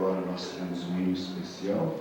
agora nós teremos um hino especial.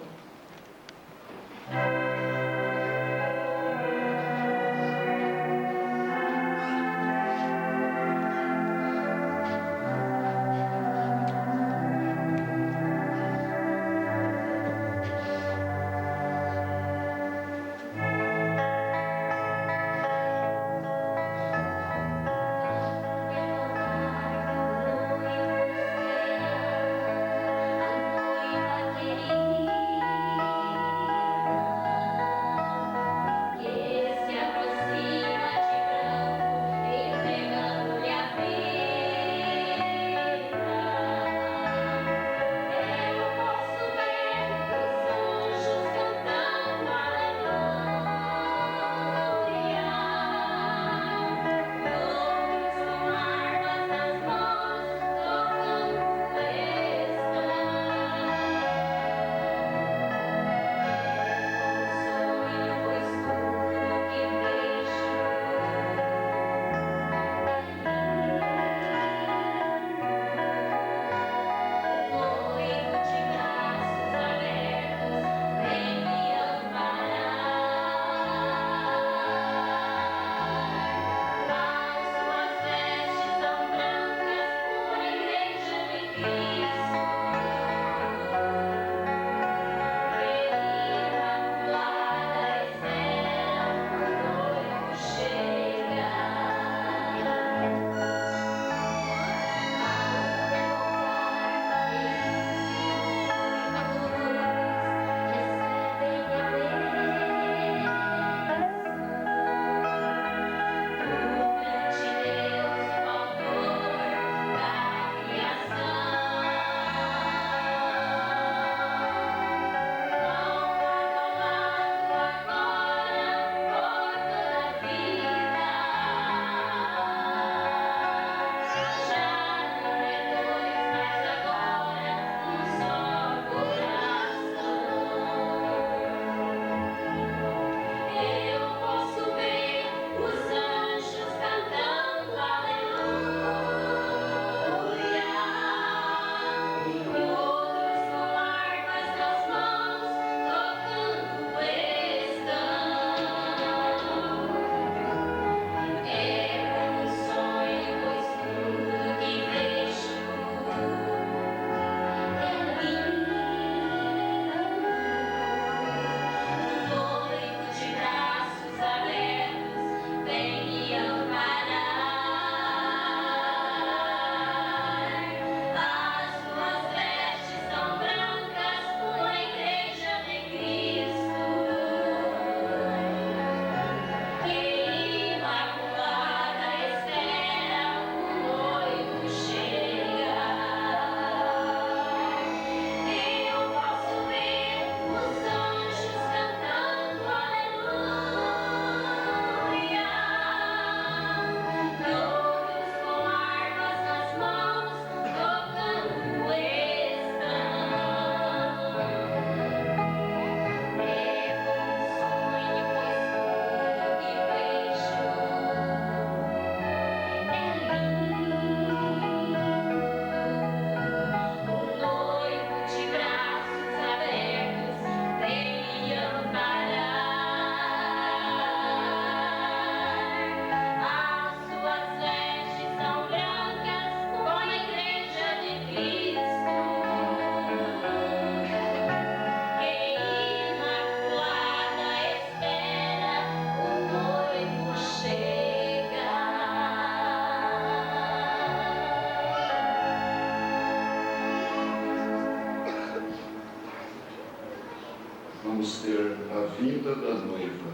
Vamos ter a vinda da noiva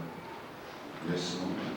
nesse momento.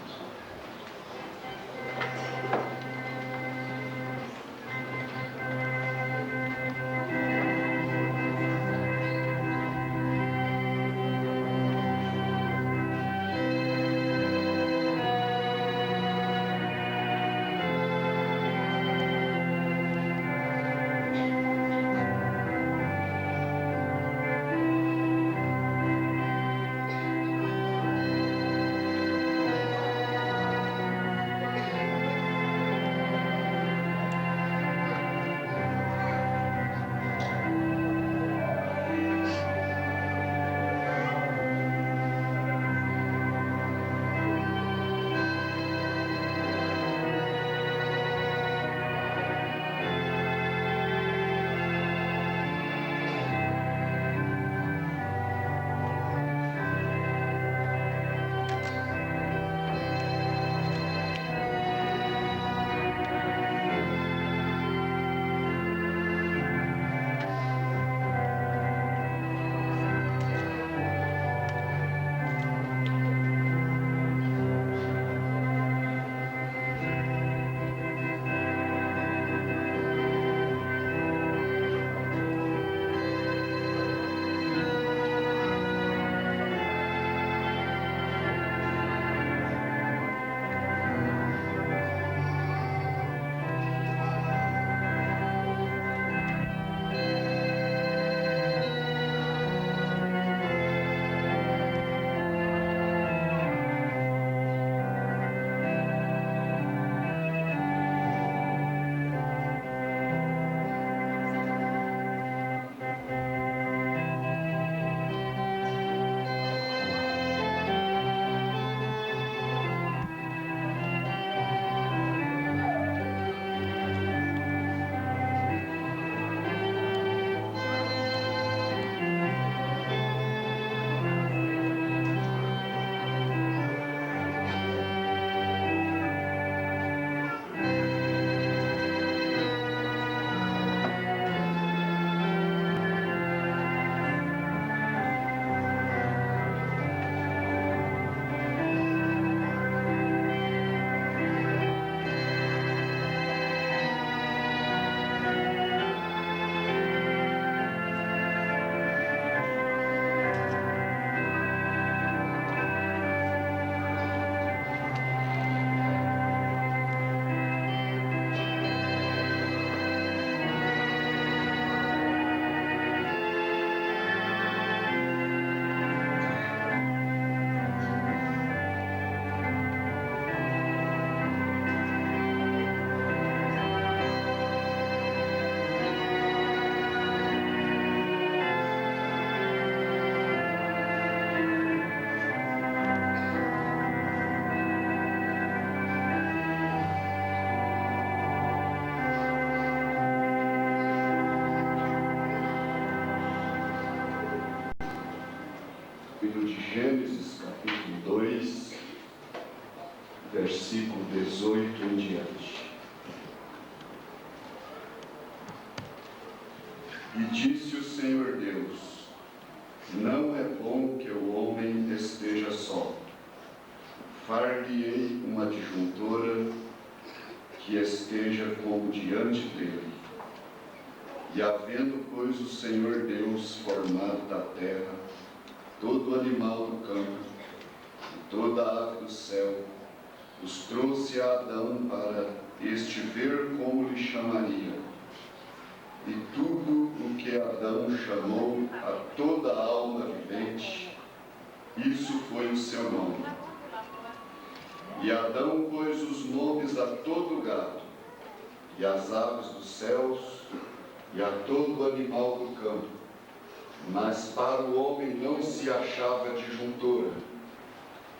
livro de Gênesis, capítulo 2, versículo 18 em diante. E disse o Senhor Deus: não é bom que o homem esteja só. Far-lhe-ei uma adjuntora que esteja como diante dele. E havendo, pois, o Senhor Deus formado da terra todo animal do campo e toda ave do céu, os trouxe a Adão para este ver como lhe chamaria. E tudo o que Adão chamou a toda a alma vivente, isso foi o seu nome. E Adão pôs os nomes a todo o gado, e às aves dos céus, e a todo animal do campo. Mas para o homem não se achava adjuntora,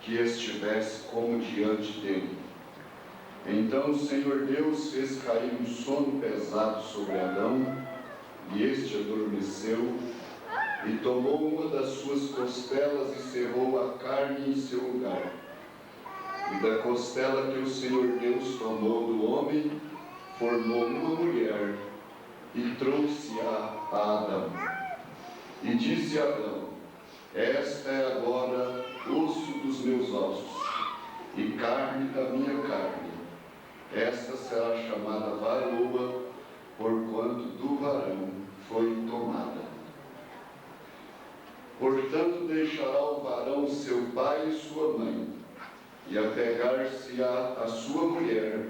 que estivesse como diante dele. Então o Senhor Deus fez cair um sono pesado sobre Adão, e este adormeceu, e tomou uma das suas costelas e cerrou a carne em seu lugar. E da costela que o Senhor Deus tomou do homem, formou uma mulher, e trouxe-a a Adão. E disse Adão: esta é agora osso dos meus ossos, e carne da minha carne. Esta será chamada varoa, porquanto do varão foi tomada. Portanto, deixará o varão seu pai e sua mãe, e apegar-se-á a sua mulher,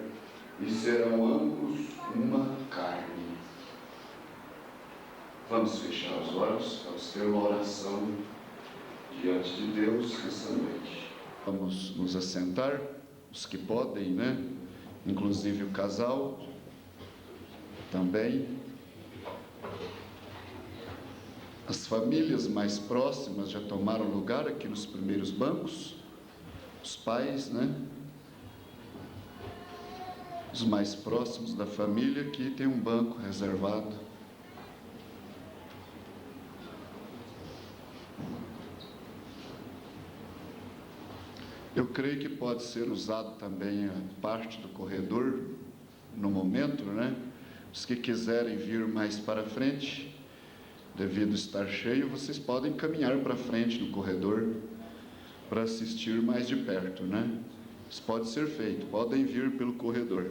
e serão ambos uma carne. Vamos fechar os olhos, vamos ter uma oração diante de Deus nessa noite. Vamos nos assentar, os que podem, né? Inclusive o casal também. As famílias mais próximas já tomaram lugar aqui nos primeiros bancos. Os pais, né? Os mais próximos da família, aqui tem um banco reservado. Eu creio que pode ser usado também a parte do corredor, no momento, né? Os que quiserem vir mais para frente, devido estar cheio, vocês podem caminhar para frente no corredor, para assistir mais de perto, né? Isso pode ser feito, podem vir pelo corredor.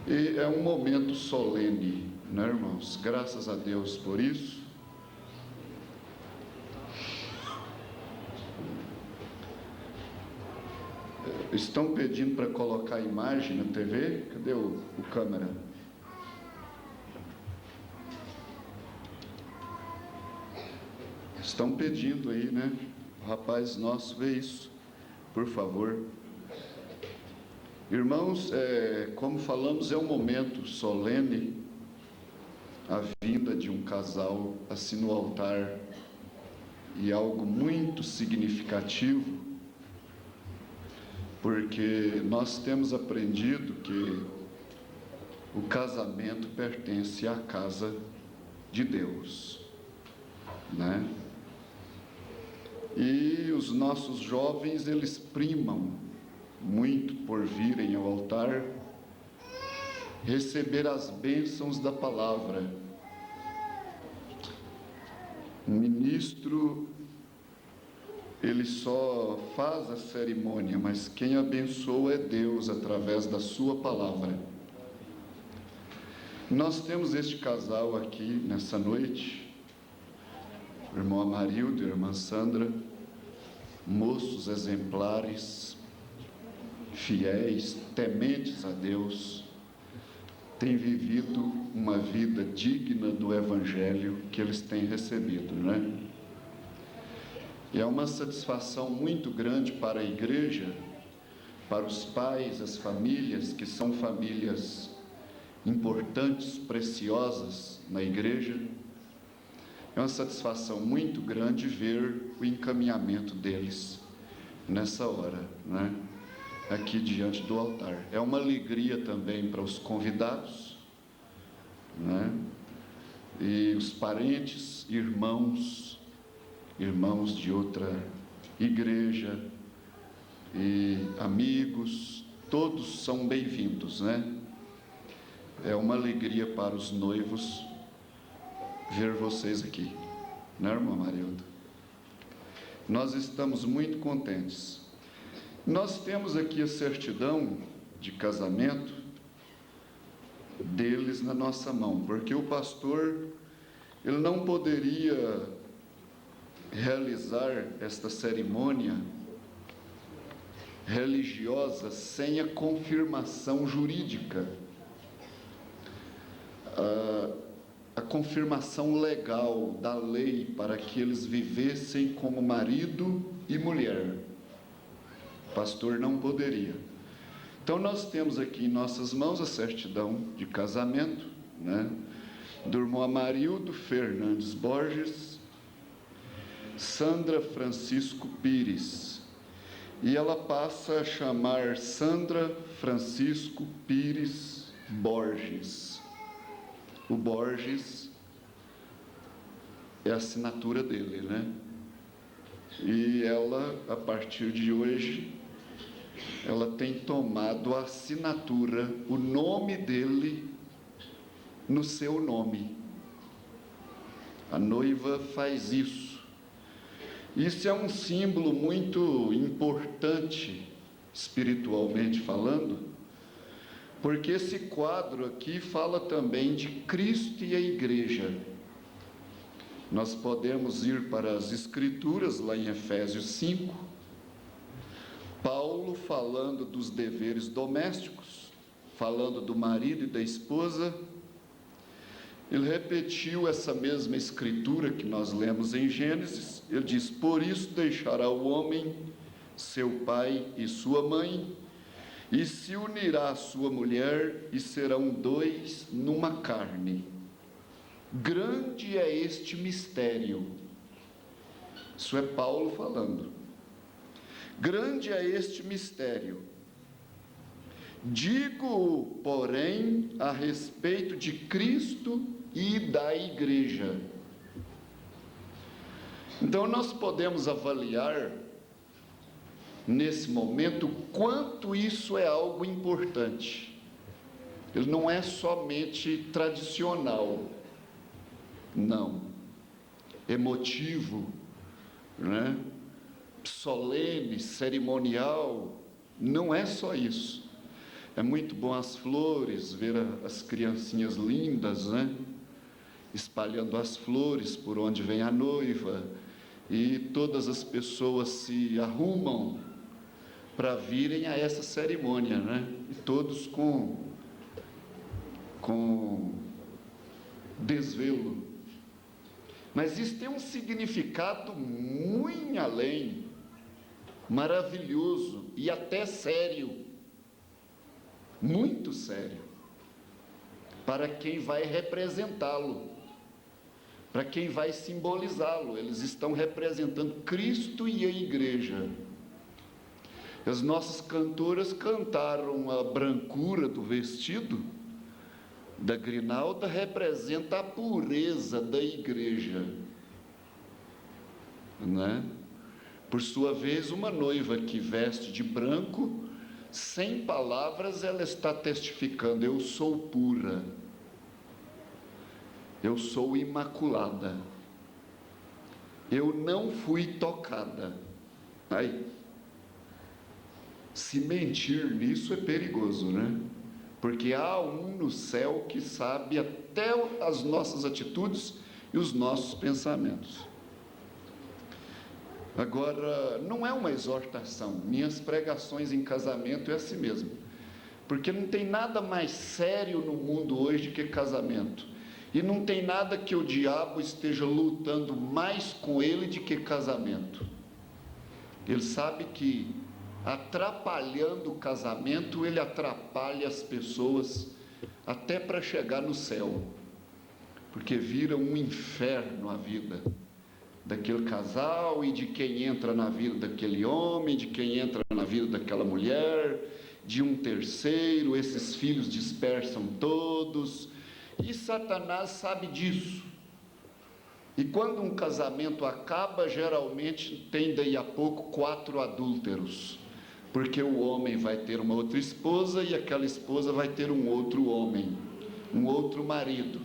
E é um momento solene, né, irmãos? Graças a Deus por isso. Estão pedindo para colocar a imagem na TV? Cadê o câmera? Estão pedindo aí, né? O rapaz nosso vê isso, por favor. Irmãos, como falamos, é um momento solene, a vinda de um casal assim no altar, e algo muito significativo, porque nós temos aprendido que o casamento pertence à casa de Deus, né? E os nossos jovens, eles primam muito por virem ao altar, receber as bênçãos da palavra. O ministro, ele só faz a cerimônia, mas quem abençoa é Deus através da sua palavra. Nós temos este casal aqui nessa noite, o irmão Amarildo e a irmã Sandra, moços exemplares, fiéis, tementes a Deus, têm vivido uma vida digna do Evangelho que eles têm recebido, né? E é uma satisfação muito grande para a igreja, para os pais, as famílias, que são famílias importantes, preciosas na igreja. É uma satisfação muito grande ver o encaminhamento deles nessa hora, né? Aqui diante do altar. É uma alegria também para os convidados, né? e os parentes, irmãos de outra igreja e amigos, todos são bem-vindos, né? É uma alegria para os noivos ver vocês aqui, né, irmã Marilda? Nós estamos muito contentes. Nós temos aqui a certidão de casamento deles na nossa mão, porque o pastor, ele não poderia realizar esta cerimônia religiosa sem a confirmação jurídica, a confirmação legal da lei para que eles vivessem como marido e mulher. O pastor não poderia. Então nós temos aqui em nossas mãos a certidão de casamento, né, do irmão Amarildo Fernandes Borges, Sandra Francisco Pires, e ela passa a chamar Sandra Francisco Pires Borges. O Borges é a assinatura dele, né? E ela, a partir de hoje, ela tem tomado a assinatura, o nome dele no seu nome. A noiva faz isso. Isso é um símbolo muito importante, espiritualmente falando, porque esse quadro aqui fala também de Cristo e a igreja. Nós podemos ir para as Escrituras, lá em Efésios 5, Paulo falando dos deveres domésticos, falando do marido e da esposa. Ele repetiu essa mesma escritura que nós lemos em Gênesis. Ele diz: por isso deixará o homem seu pai e sua mãe, e se unirá à sua mulher, e serão dois numa carne. Grande é este mistério. Isso é Paulo falando. Grande é este mistério. Digo, porém, a respeito de Cristo e da igreja. Então nós podemos avaliar nesse momento quanto isso é algo importante. Ele não é somente tradicional, não, emotivo, né? Solene, cerimonial, não é só isso. É muito bom as flores, ver as criancinhas lindas, né, espalhando as flores por onde vem a noiva, e todas as pessoas se arrumam para virem a essa cerimônia, né, e todos com desvelo. Mas isso tem um significado muito além, maravilhoso e até sério, muito sério, para quem vai representá-lo, para quem vai simbolizá-lo. Eles estão representando Cristo e a igreja. As nossas cantoras cantaram a brancura do vestido da grinalda, representa a pureza da igreja, né? Por sua vez, uma noiva que veste de branco, sem palavras, ela está testificando: eu sou pura, eu sou imaculada, eu não fui tocada. Aí, se mentir nisso é perigoso, né? Porque há um no céu que sabe até as nossas atitudes e os nossos pensamentos. Agora, não é uma exortação. Minhas pregações em casamento é assim mesmo, porque não tem nada mais sério no mundo hoje do que casamento, e não tem nada que o diabo esteja lutando mais com ele do que casamento. Ele sabe que atrapalhando o casamento, ele atrapalha as pessoas até para chegar no céu, porque vira um inferno a vida daquele casal e de quem entra na vida daquele homem, de quem entra na vida daquela mulher, de um terceiro. Esses filhos dispersam todos, e Satanás sabe disso. E quando um casamento acaba, geralmente tem daí a pouco 4 adúlteros, porque o homem vai ter uma outra esposa e aquela esposa vai ter um outro homem, um outro marido.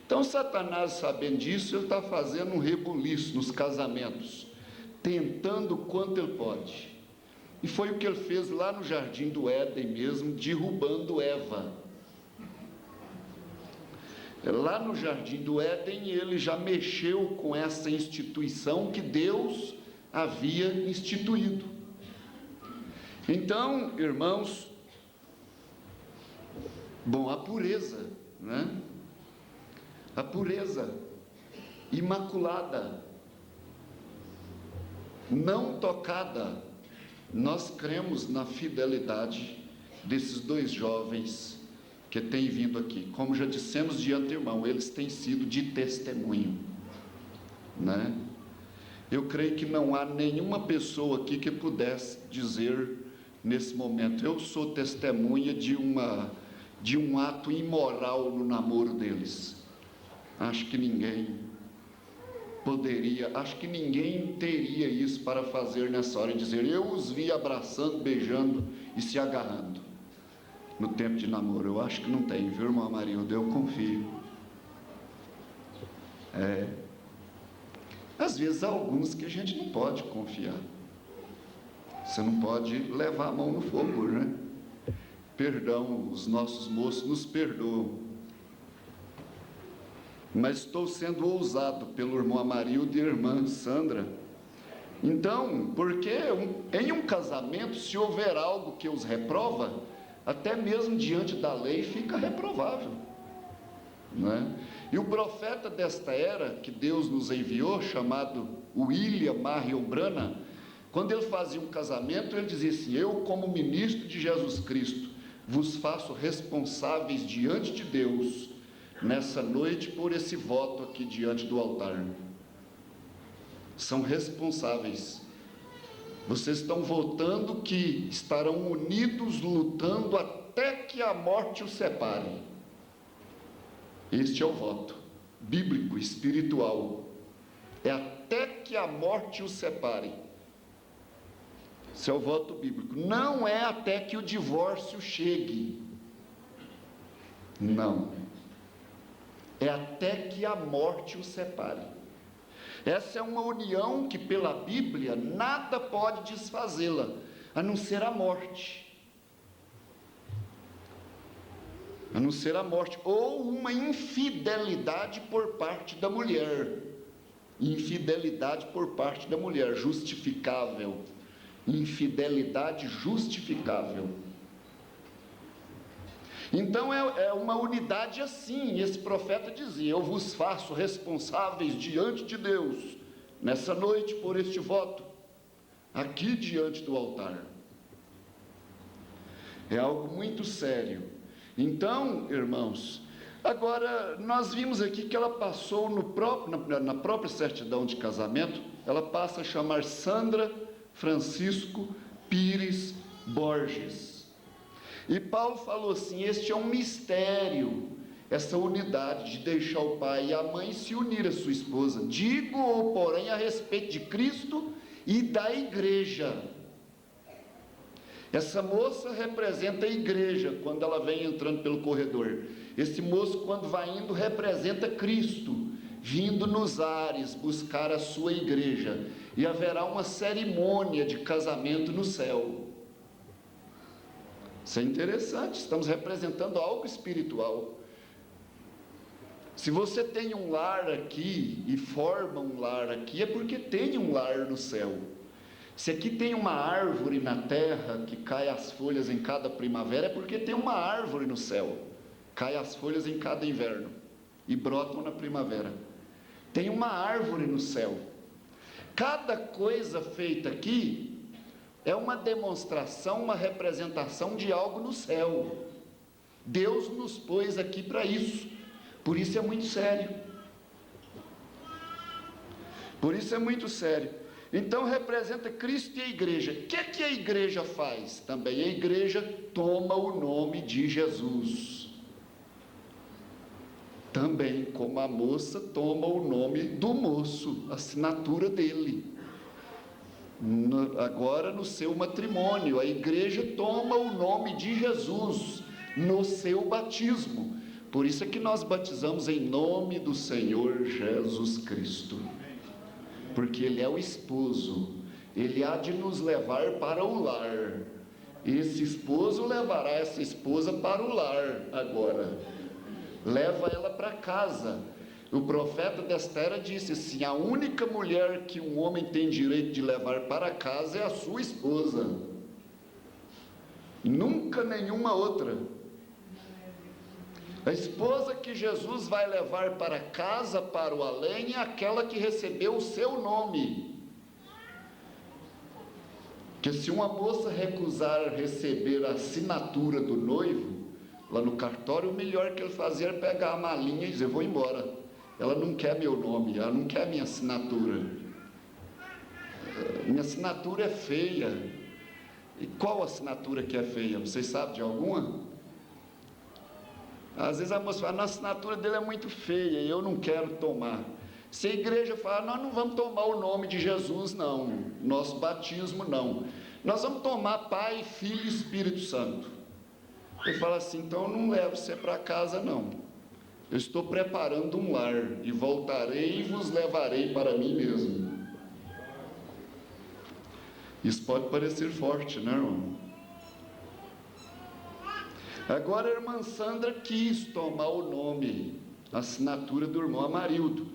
Então Satanás, sabendo disso, ele está fazendo um rebuliço nos casamentos, tentando o quanto ele pode. E foi o que ele fez lá no Jardim do Éden mesmo, derrubando Eva. Lá no Jardim do Éden, ele já mexeu com essa instituição que Deus havia instituído. Então, irmãos, a pureza, né? A pureza imaculada, não tocada. Nós cremos na fidelidade desses 2 jovens que têm vindo aqui. Como já dissemos de antemão, eles têm sido de testemunho, né? Eu creio que não há nenhuma pessoa aqui que pudesse dizer nesse momento: eu sou testemunha de um ato imoral no namoro deles. Acho que ninguém poderia, acho que ninguém teria isso para fazer nessa hora, e dizer: eu os vi abraçando, beijando e se agarrando no tempo de namoro. Eu acho que não tem, viu, irmã Marilda? Eu confio. Às vezes há alguns que a gente não pode confiar. Você não pode levar a mão no fogo, né? Perdão, os nossos moços nos perdoam. Mas estou sendo ousado pelo irmão Amarildo e a irmã Sandra. Então, porque em um casamento, se houver algo que os reprova, até mesmo diante da lei fica reprovável, né? E o profeta desta era, que Deus nos enviou, chamado William Marion Branham, quando ele fazia um casamento, ele dizia assim: eu, como ministro de Jesus Cristo, vos faço responsáveis diante de Deus nessa noite por esse voto aqui diante do altar. São responsáveis. Vocês estão votando que estarão unidos, lutando até que a morte os separe. Este é o voto bíblico, espiritual. É até que a morte os separe. Esse é o voto bíblico. Não é até que o divórcio chegue. Não. É até que a morte os separe. Essa é uma união que, pela Bíblia, nada pode desfazê-la, a não ser a morte. A não ser a morte, ou uma infidelidade por parte da mulher. Infidelidade por parte da mulher, justificável. Infidelidade justificável. Então é uma unidade assim. Esse profeta dizia: eu vos faço responsáveis diante de Deus nessa noite por este voto, aqui diante do altar. É algo muito sério. Então, irmãos, agora nós vimos aqui que ela passou na própria certidão de casamento, ela passa a chamar Sandra Francisco Pires Borges. E Paulo falou assim: este é um mistério, essa unidade de deixar o pai e a mãe se unir à sua esposa. Digo, porém, a respeito de Cristo e da igreja. Essa moça representa a igreja quando ela vem entrando pelo corredor. Esse moço, quando vai indo, representa Cristo, vindo nos ares buscar a sua igreja. E haverá uma cerimônia de casamento no céu. Isso é interessante, estamos representando algo espiritual. Se você tem um lar aqui e forma um lar aqui, é porque tem um lar no céu. Se aqui tem uma árvore na terra que cai as folhas em cada primavera, é porque tem uma árvore no céu. Cai as folhas em cada inverno e brotam na primavera. Tem uma árvore no céu. Cada coisa feita aqui é uma demonstração, uma representação de algo no céu. Deus nos pôs aqui para isso. Por isso é muito sério. Por isso é muito sério. Então representa Cristo e a igreja. O que é que a igreja faz? Também a igreja toma o nome de Jesus. Também, como a moça toma o nome do moço, a assinatura dele. Agora no seu matrimônio, a igreja toma o nome de Jesus no seu batismo. Por isso é que nós batizamos em nome do Senhor Jesus Cristo, porque Ele é o esposo, Ele há de nos levar para o lar. Esse esposo levará essa esposa para o lar agora, leva ela para casa. O profeta desta era disse assim: a única mulher que um homem tem direito de levar para casa é a sua esposa, nunca nenhuma outra. A esposa que Jesus vai levar para casa, para o além, é aquela que recebeu o seu nome. Que se uma moça recusar receber a assinatura do noivo, lá no cartório, o melhor que ele fazia era pegar a malinha e dizer: vou embora. Ela não quer meu nome, ela não quer minha assinatura. Minha assinatura é feia. E qual assinatura que é feia? Vocês sabem de alguma? Às vezes a moça fala: a assinatura dele é muito feia e eu não quero tomar. Se a igreja fala: nós não vamos tomar o nome de Jesus não, nosso batismo não, nós vamos tomar Pai, Filho e Espírito Santo. Ele fala assim: então eu não levo você para casa não, eu estou preparando um lar, e voltarei e vos levarei para mim mesmo. Isso pode parecer forte, né, irmão? Agora a irmã Sandra quis tomar o nome, a assinatura do irmão Amarildo,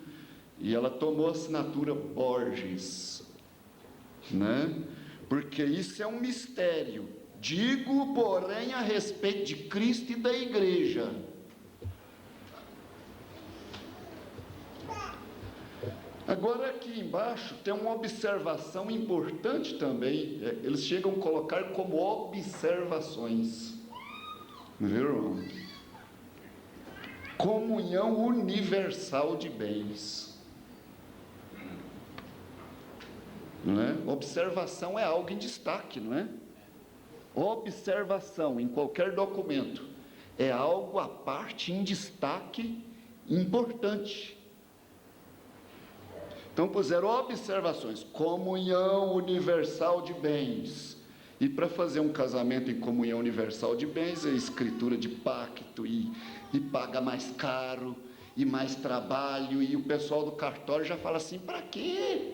e ela tomou a assinatura Borges, né? Porque isso é um mistério. Digo, porém, a respeito de Cristo e da igreja. Agora aqui embaixo tem uma observação importante também. Eles chegam a colocar como observações. Viu? Comunhão universal de bens. Não é? Observação é algo em destaque, não é? Observação em qualquer documento é algo à parte, em destaque, importante. Então puseram observações: comunhão universal de bens. E para fazer um casamento em comunhão universal de bens, é escritura de pacto, e paga mais caro, e mais trabalho, e o pessoal do cartório já fala assim: para quê?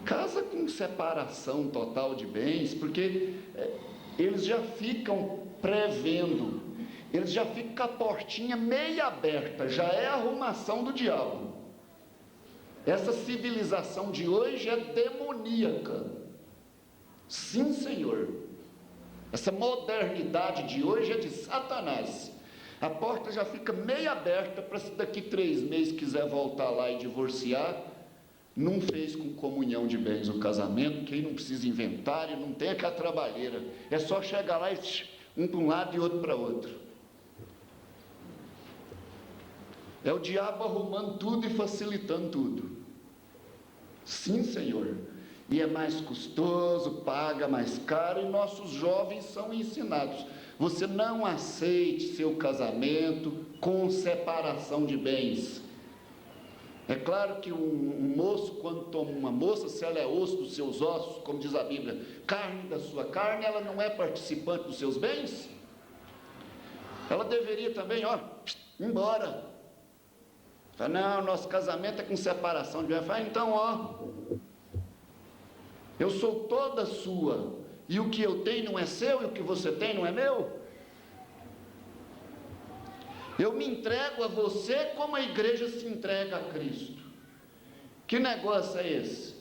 Casa com separação total de bens, porque eles já ficam prevendo, eles já ficam com a portinha meia aberta, já é a arrumação do diabo. Essa civilização de hoje é demoníaca. Sim, Senhor. Essa modernidade de hoje é de Satanás. A porta já fica meia aberta para, se daqui 3 meses quiser voltar lá e divorciar, não fez com comunhão de bens o casamento, que aí não precisa inventário, não tem aquela trabalheira, é só chegar lá e um para um lado e outro para outro. É o diabo arrumando tudo e facilitando tudo. Sim, Senhor. E é mais custoso, paga mais caro, e nossos jovens são ensinados: você não aceite seu casamento com separação de bens. É claro que um moço, quando toma uma moça, se ela é osso dos seus ossos, como diz a Bíblia, carne da sua carne, ela não é participante dos seus bens? Ela deveria também, ir embora. Fala: não, nosso casamento é com separação de bens. Fala: então, eu sou toda sua, e o que eu tenho não é seu, e o que você tem não é meu. Eu me entrego a você como a igreja se entrega a Cristo. Que negócio é esse?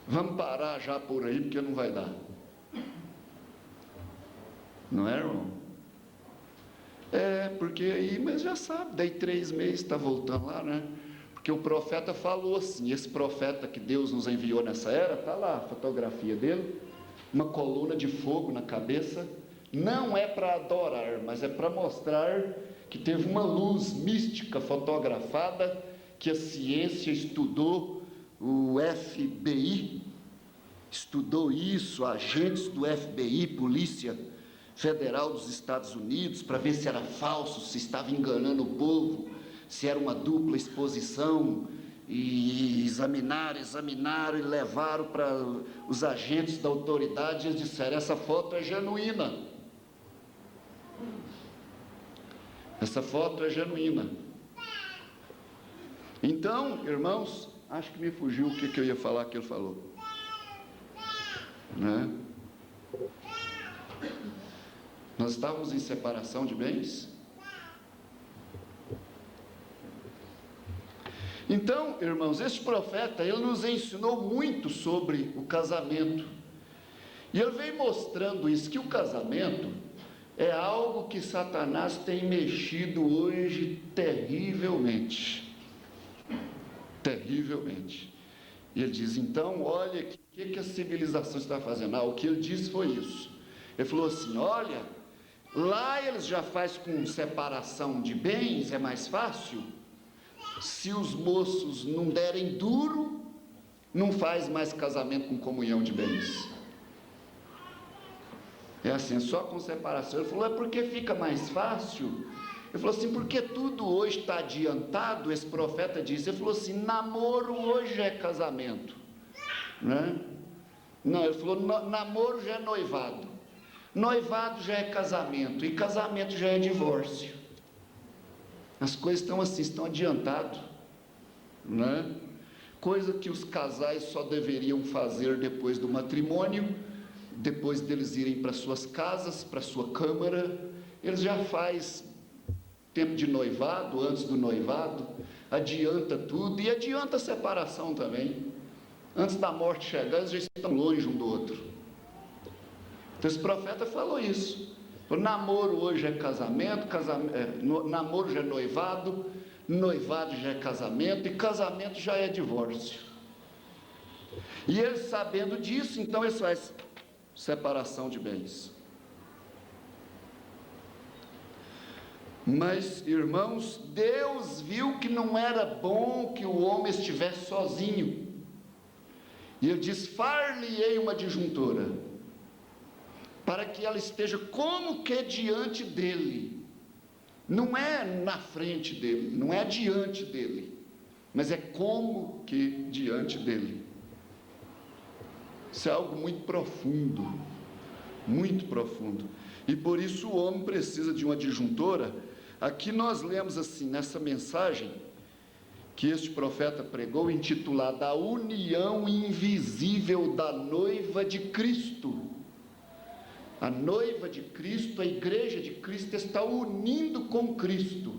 Vamos parar já por aí, porque não vai dar. Não é, irmão? Porque aí, mas já sabe, daí 3 meses está voltando lá, né? Porque o profeta falou assim, esse profeta que Deus nos enviou nessa era, está lá a fotografia dele, uma coluna de fogo na cabeça. Não é para adorar, mas é para mostrar que teve uma luz mística fotografada, que a ciência estudou, o FBI estudou isso, agentes do FBI, polícia Federal dos Estados Unidos para ver se era falso, se estava enganando o povo, se era uma dupla exposição, e examinaram e levaram para os agentes da autoridade, e eles disseram: essa foto é genuína. Essa foto é genuína. Então, irmãos, acho que me fugiu o que eu ia falar que ele falou, né? Nós estávamos em separação de bens. Então, irmãos, este profeta, ele nos ensinou muito sobre o casamento. E ele vem mostrando isso, que o casamento é algo que Satanás tem mexido hoje terrivelmente. Terrivelmente. E ele diz: então, olha, o que a civilização está fazendo? O que ele disse foi isso. Ele falou assim: olha, lá eles já fazem com separação de bens, é mais fácil. Se os moços não derem duro, não faz mais casamento com comunhão de bens. É assim, só com separação. Ele falou: é porque fica mais fácil. Ele falou assim: porque tudo hoje está adiantado. Esse profeta disse, ele falou assim: namoro hoje é casamento, né? Não, ele falou: namoro já é noivado, noivado já é casamento, e casamento já é divórcio. As coisas estão assim, estão adiantadas, né? Coisa que os casais só deveriam fazer depois do matrimônio, depois deles irem para suas casas, para sua câmara, eles já fazem tempo de noivado, antes do noivado, adianta tudo, e adianta a separação também. Antes da morte chegar, eles já estão longe um do outro. Então esse profeta falou isso. O namoro hoje é casamento, namoro já é noivado, noivado já é casamento, e casamento já é divórcio. E eles, sabendo disso, então eles fazem separação de bens. Mas, irmãos, Deus viu que não era bom que o homem estivesse sozinho, e ele diz: far-lhe-ei uma disjuntora, para que ela esteja como que diante dele. Não é na frente dele, não é diante dele, mas é como que diante dele. Isso é algo muito profundo, muito profundo. E por isso o homem precisa de uma disjuntora. Aqui nós lemos assim, nessa mensagem que este profeta pregou, intitulada A União Invisível da Noiva de Cristo. A noiva de Cristo, a igreja de Cristo, está unindo com Cristo,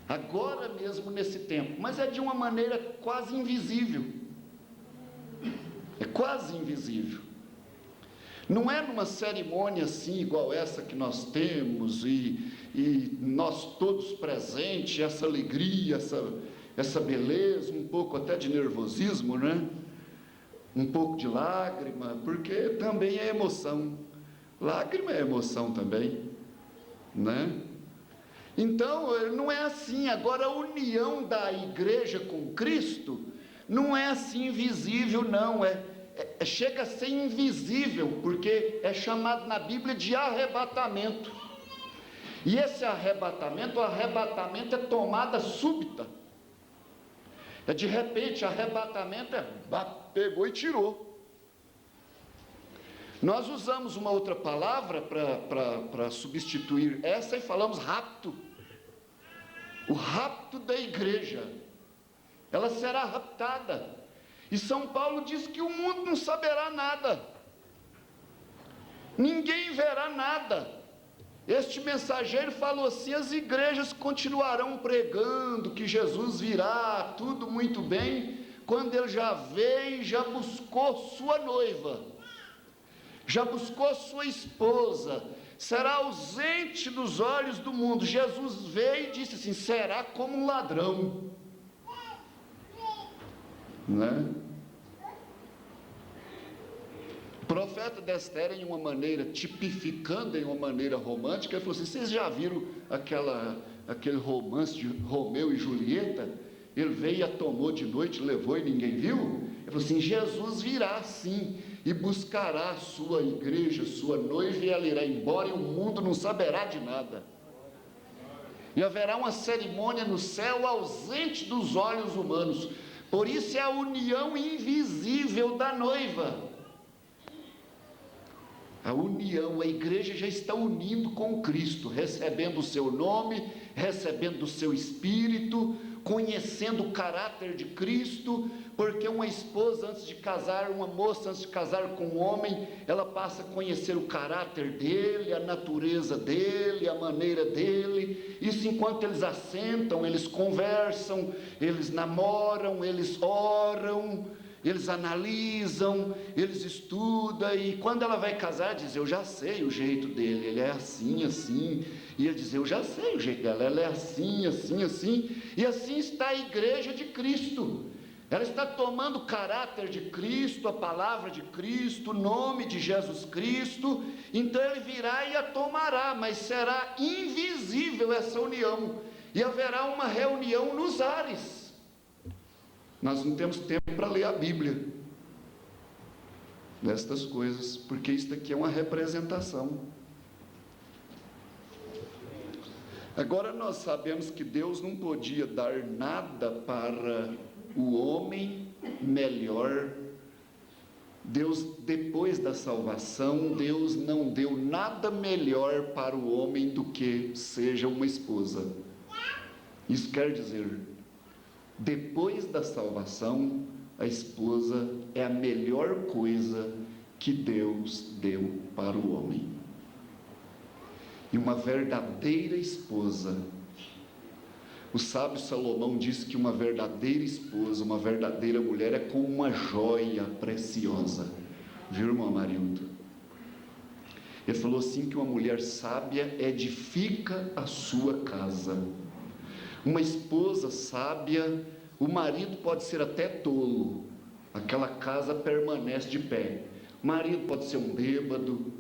agora mesmo nesse tempo, mas é de uma maneira quase invisível. É quase invisível. Não é numa cerimônia assim, igual essa que nós temos, e nós todos presentes, essa alegria, essa beleza, um pouco até de nervosismo, né? Um pouco de lágrima, porque também é emoção. Lágrima é emoção também, né? Então, não é assim. Agora, a união da igreja com Cristo não é assim visível, não. Chega a ser invisível, porque é chamado na Bíblia de arrebatamento. E esse arrebatamento é tomada súbita. É de repente, arrebatamento pegou e tirou. Nós usamos uma outra palavra para substituir essa e falamos rapto. O rapto da igreja. Ela será raptada. E São Paulo diz que o mundo não saberá nada. Ninguém verá nada. Este mensageiro falou assim: as igrejas continuarão pregando que Jesus virá, tudo muito bem, quando ele já veio e já buscou sua noiva. Já buscou sua esposa, será ausente dos olhos do mundo. Jesus veio e disse assim: será como um ladrão, né? O profeta desta era, em uma maneira, tipificando em uma maneira romântica, ele falou assim: vocês já viram aquele romance de Romeu e Julieta? Ele veio e a tomou de noite, levou e ninguém viu? Ele falou assim: Jesus virá sim, e buscará a sua igreja, sua noiva, e ela irá embora e o mundo não saberá de nada. E haverá uma cerimônia no céu ausente dos olhos humanos. Por isso é a união invisível da noiva. A união, a igreja já está unindo com Cristo, recebendo o seu nome, recebendo o seu Espírito, conhecendo o caráter de Cristo, porque uma esposa antes de casar, uma moça antes de casar com um homem, ela passa a conhecer o caráter dele, a natureza dele, a maneira dele. Isso enquanto eles assentam, eles conversam, eles namoram, eles oram, eles analisam, eles estudam, e quando ela vai casar, diz: eu já sei o jeito dele, ele é assim, assim, e ele diz: eu já sei o jeito dela, ela é assim, assim, assim, e assim está a igreja de Cristo. Ela está tomando o caráter de Cristo, a palavra de Cristo, o nome de Jesus Cristo. Então ele virá e a tomará, mas será invisível essa união, e haverá uma reunião nos ares. Nós não temos tempo para ler a Bíblia destas coisas, porque isso aqui é uma representação. Agora nós sabemos que Deus não podia dar nada para o homem melhor. Deus, depois da salvação, Deus não deu nada melhor para o homem do que seja uma esposa. Isso quer dizer, depois da salvação, a esposa é a melhor coisa que Deus deu para o homem. E uma verdadeira esposa, o sábio Salomão disse que uma verdadeira esposa, uma verdadeira mulher é como uma joia preciosa. Viu, irmão Amarildo? Ele falou assim que uma mulher sábia edifica a sua casa. Uma esposa sábia, o marido pode ser até tolo, aquela casa permanece de pé. O marido pode ser um bêbado,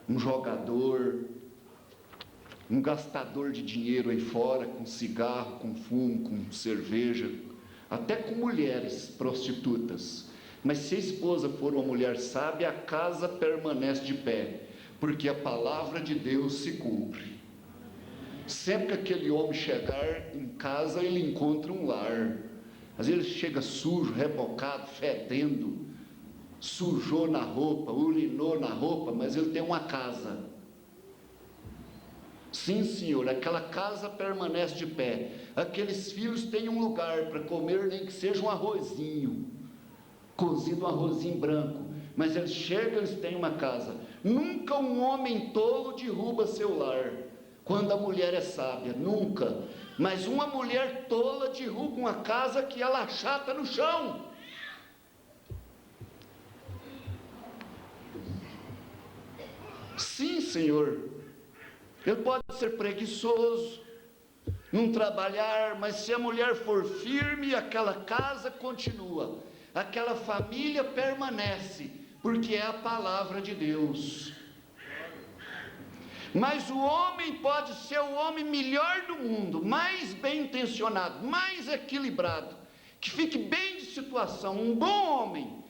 um jogador, um gastador de dinheiro aí fora, com cigarro, com fumo, com cerveja, até com mulheres prostitutas. Mas se a esposa for uma mulher sábia, a casa permanece de pé, porque a palavra de Deus se cumpre. Sempre que aquele homem chegar em casa, ele encontra um lar. Às vezes ele chega sujo, rebocado, fedendo, sujou na roupa, urinou na roupa, mas ele tem uma casa. Sim, senhor, aquela casa permanece de pé. Aqueles filhos têm um lugar para comer, nem que seja um arrozinho, cozido um arrozinho branco, mas eles chegam, eles têm uma casa. Nunca um homem tolo derruba seu lar, quando a mulher é sábia, nunca. Mas uma mulher tola derruba uma casa que ela achata no chão. Sim, senhor. Ele pode ser preguiçoso, não trabalhar, mas se a mulher for firme, aquela casa continua, aquela família permanece, porque é a palavra de Deus. Mas o homem pode ser o homem melhor do mundo, mais bem intencionado, mais equilibrado, que fique bem de situação, um bom homem,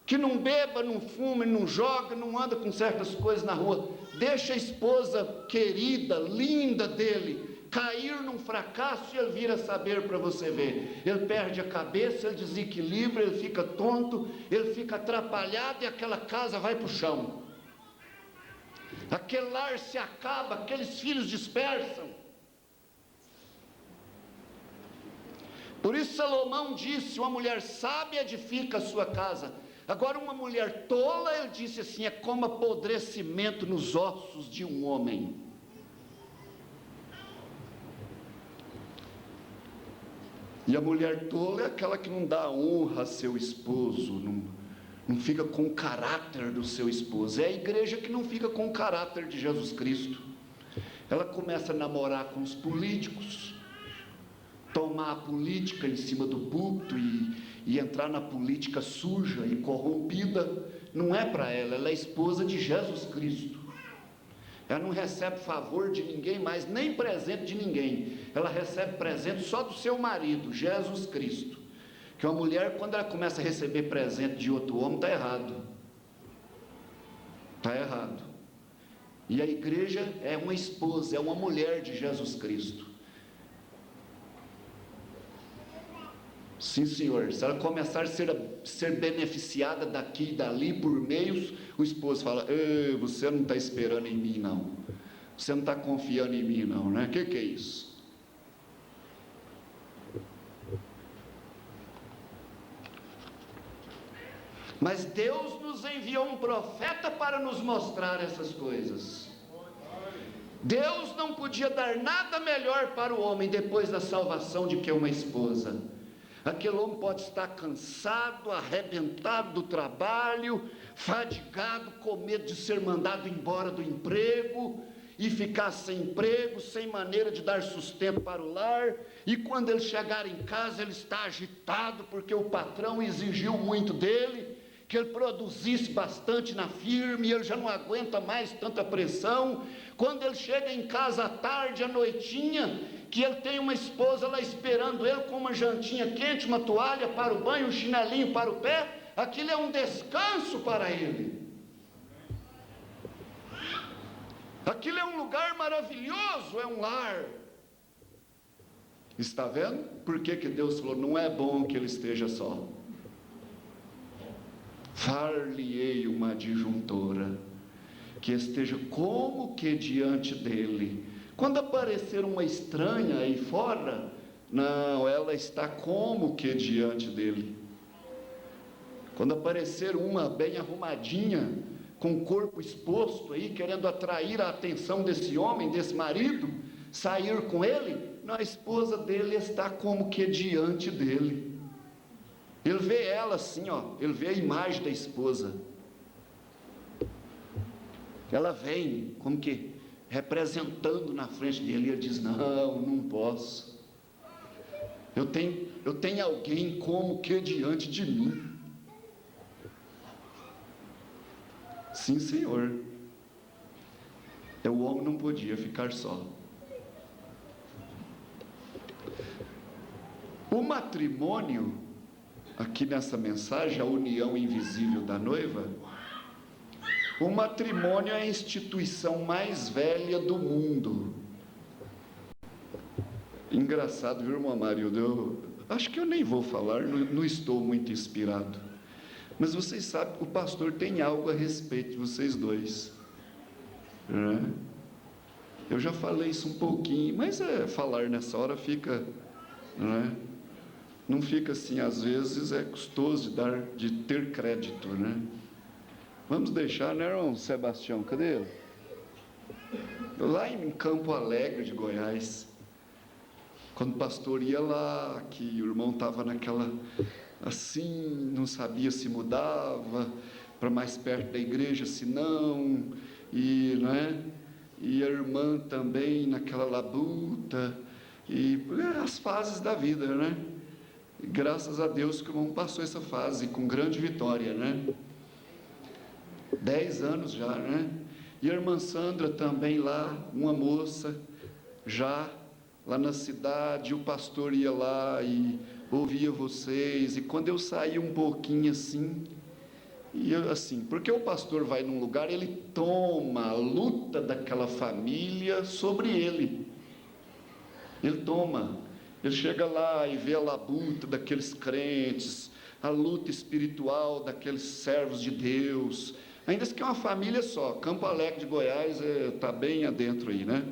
que não beba, não fume, não joga, não anda com certas coisas na rua, deixa a esposa querida, linda dele, cair num fracasso, e ele vira saber para você ver, ele perde a cabeça, ele desequilibra, ele fica tonto, ele fica atrapalhado, e aquela casa vai para o chão, aquele lar se acaba, aqueles filhos dispersam. Por isso Salomão disse, uma mulher sábia edifica a sua casa. Agora uma mulher tola, ele disse assim, é como apodrecimento nos ossos de um homem. E a mulher tola é aquela que não dá honra a seu esposo, não fica com o caráter do seu esposo. É a igreja que não fica com o caráter de Jesus Cristo. Ela começa a namorar com os políticos, tomar a política em cima do púlpito e entrar na política suja e corrompida. Não é para ela, ela é esposa de Jesus Cristo. Ela não recebe favor de ninguém mais, nem presente de ninguém. Ela recebe presente só do seu marido, Jesus Cristo. Que uma mulher, quando ela começa a receber presente de outro homem, está errado. Está errado. E a igreja é uma esposa, é uma mulher de Jesus Cristo. Sim, senhor. Se ela começar a ser beneficiada daqui e dali por meios, o esposo fala: você não está esperando em mim, não. Você não está confiando em mim, não, né? O que é isso? Mas Deus nos enviou um profeta para nos mostrar essas coisas. Deus não podia dar nada melhor para o homem depois da salvação do que uma esposa. Aquele homem pode estar cansado, arrebentado do trabalho, fadigado, com medo de ser mandado embora do emprego, e ficar sem emprego, sem maneira de dar sustento para o lar, e quando ele chegar em casa, ele está agitado, porque o patrão exigiu muito dele, que ele produzisse bastante na firma, e ele já não aguenta mais tanta pressão. Quando ele chega em casa à tarde, à noitinha, que ele tem uma esposa lá esperando ele, com uma jantinha quente, uma toalha para o banho, um chinelinho para o pé, aquilo é um descanso para ele. Aquilo é um lugar maravilhoso, é um lar. Está vendo? Por que Deus falou: não é bom que ele esteja só? Far-lhe-ei uma adjuntora, que esteja como que diante dele. Quando aparecer uma estranha aí fora, não, ela está como que diante dele. Quando aparecer uma bem arrumadinha, com o corpo exposto aí, querendo atrair a atenção desse homem, desse marido, sair com ele, a esposa dele está como que diante dele. Ele vê ela assim, ó, ele vê a imagem da esposa. Ela vem como que representando na frente dele, e ele diz: não posso. Eu tenho alguém como que diante de mim. Sim, senhor. O homem não podia ficar só. O matrimônio, aqui nessa mensagem, a união invisível da noiva, o matrimônio é a instituição mais velha do mundo. Engraçado, viu, irmão Marildo? Eu acho que eu nem vou falar, não estou muito inspirado. Mas vocês sabem que o pastor tem algo a respeito de vocês dois, né? Eu já falei isso um pouquinho, mas falar nessa hora fica, né? Não fica assim, às vezes é custoso de ter crédito, né? Vamos deixar, né, irmão Sebastião? Cadê ele? Lá em Campo Alegre de Goiás, quando o pastor ia lá, que o irmão estava naquela, assim, não sabia se mudava para mais perto da igreja, se não, e, né, e a irmã também naquela labuta, e as fases da vida, né? E graças a Deus que o irmão passou essa fase com grande vitória, né? 10 anos já, né? E a irmã Sandra também lá, uma moça, já lá na cidade, o pastor ia lá e ouvia vocês, e quando eu saía um pouquinho assim, e eu assim, porque o pastor vai num lugar, ele toma a luta daquela família sobre ele, ele chega lá e vê a labuta daqueles crentes, a luta espiritual daqueles servos de Deus, ainda que é uma família só. Campo Alegre de Goiás está bem adentro aí, né?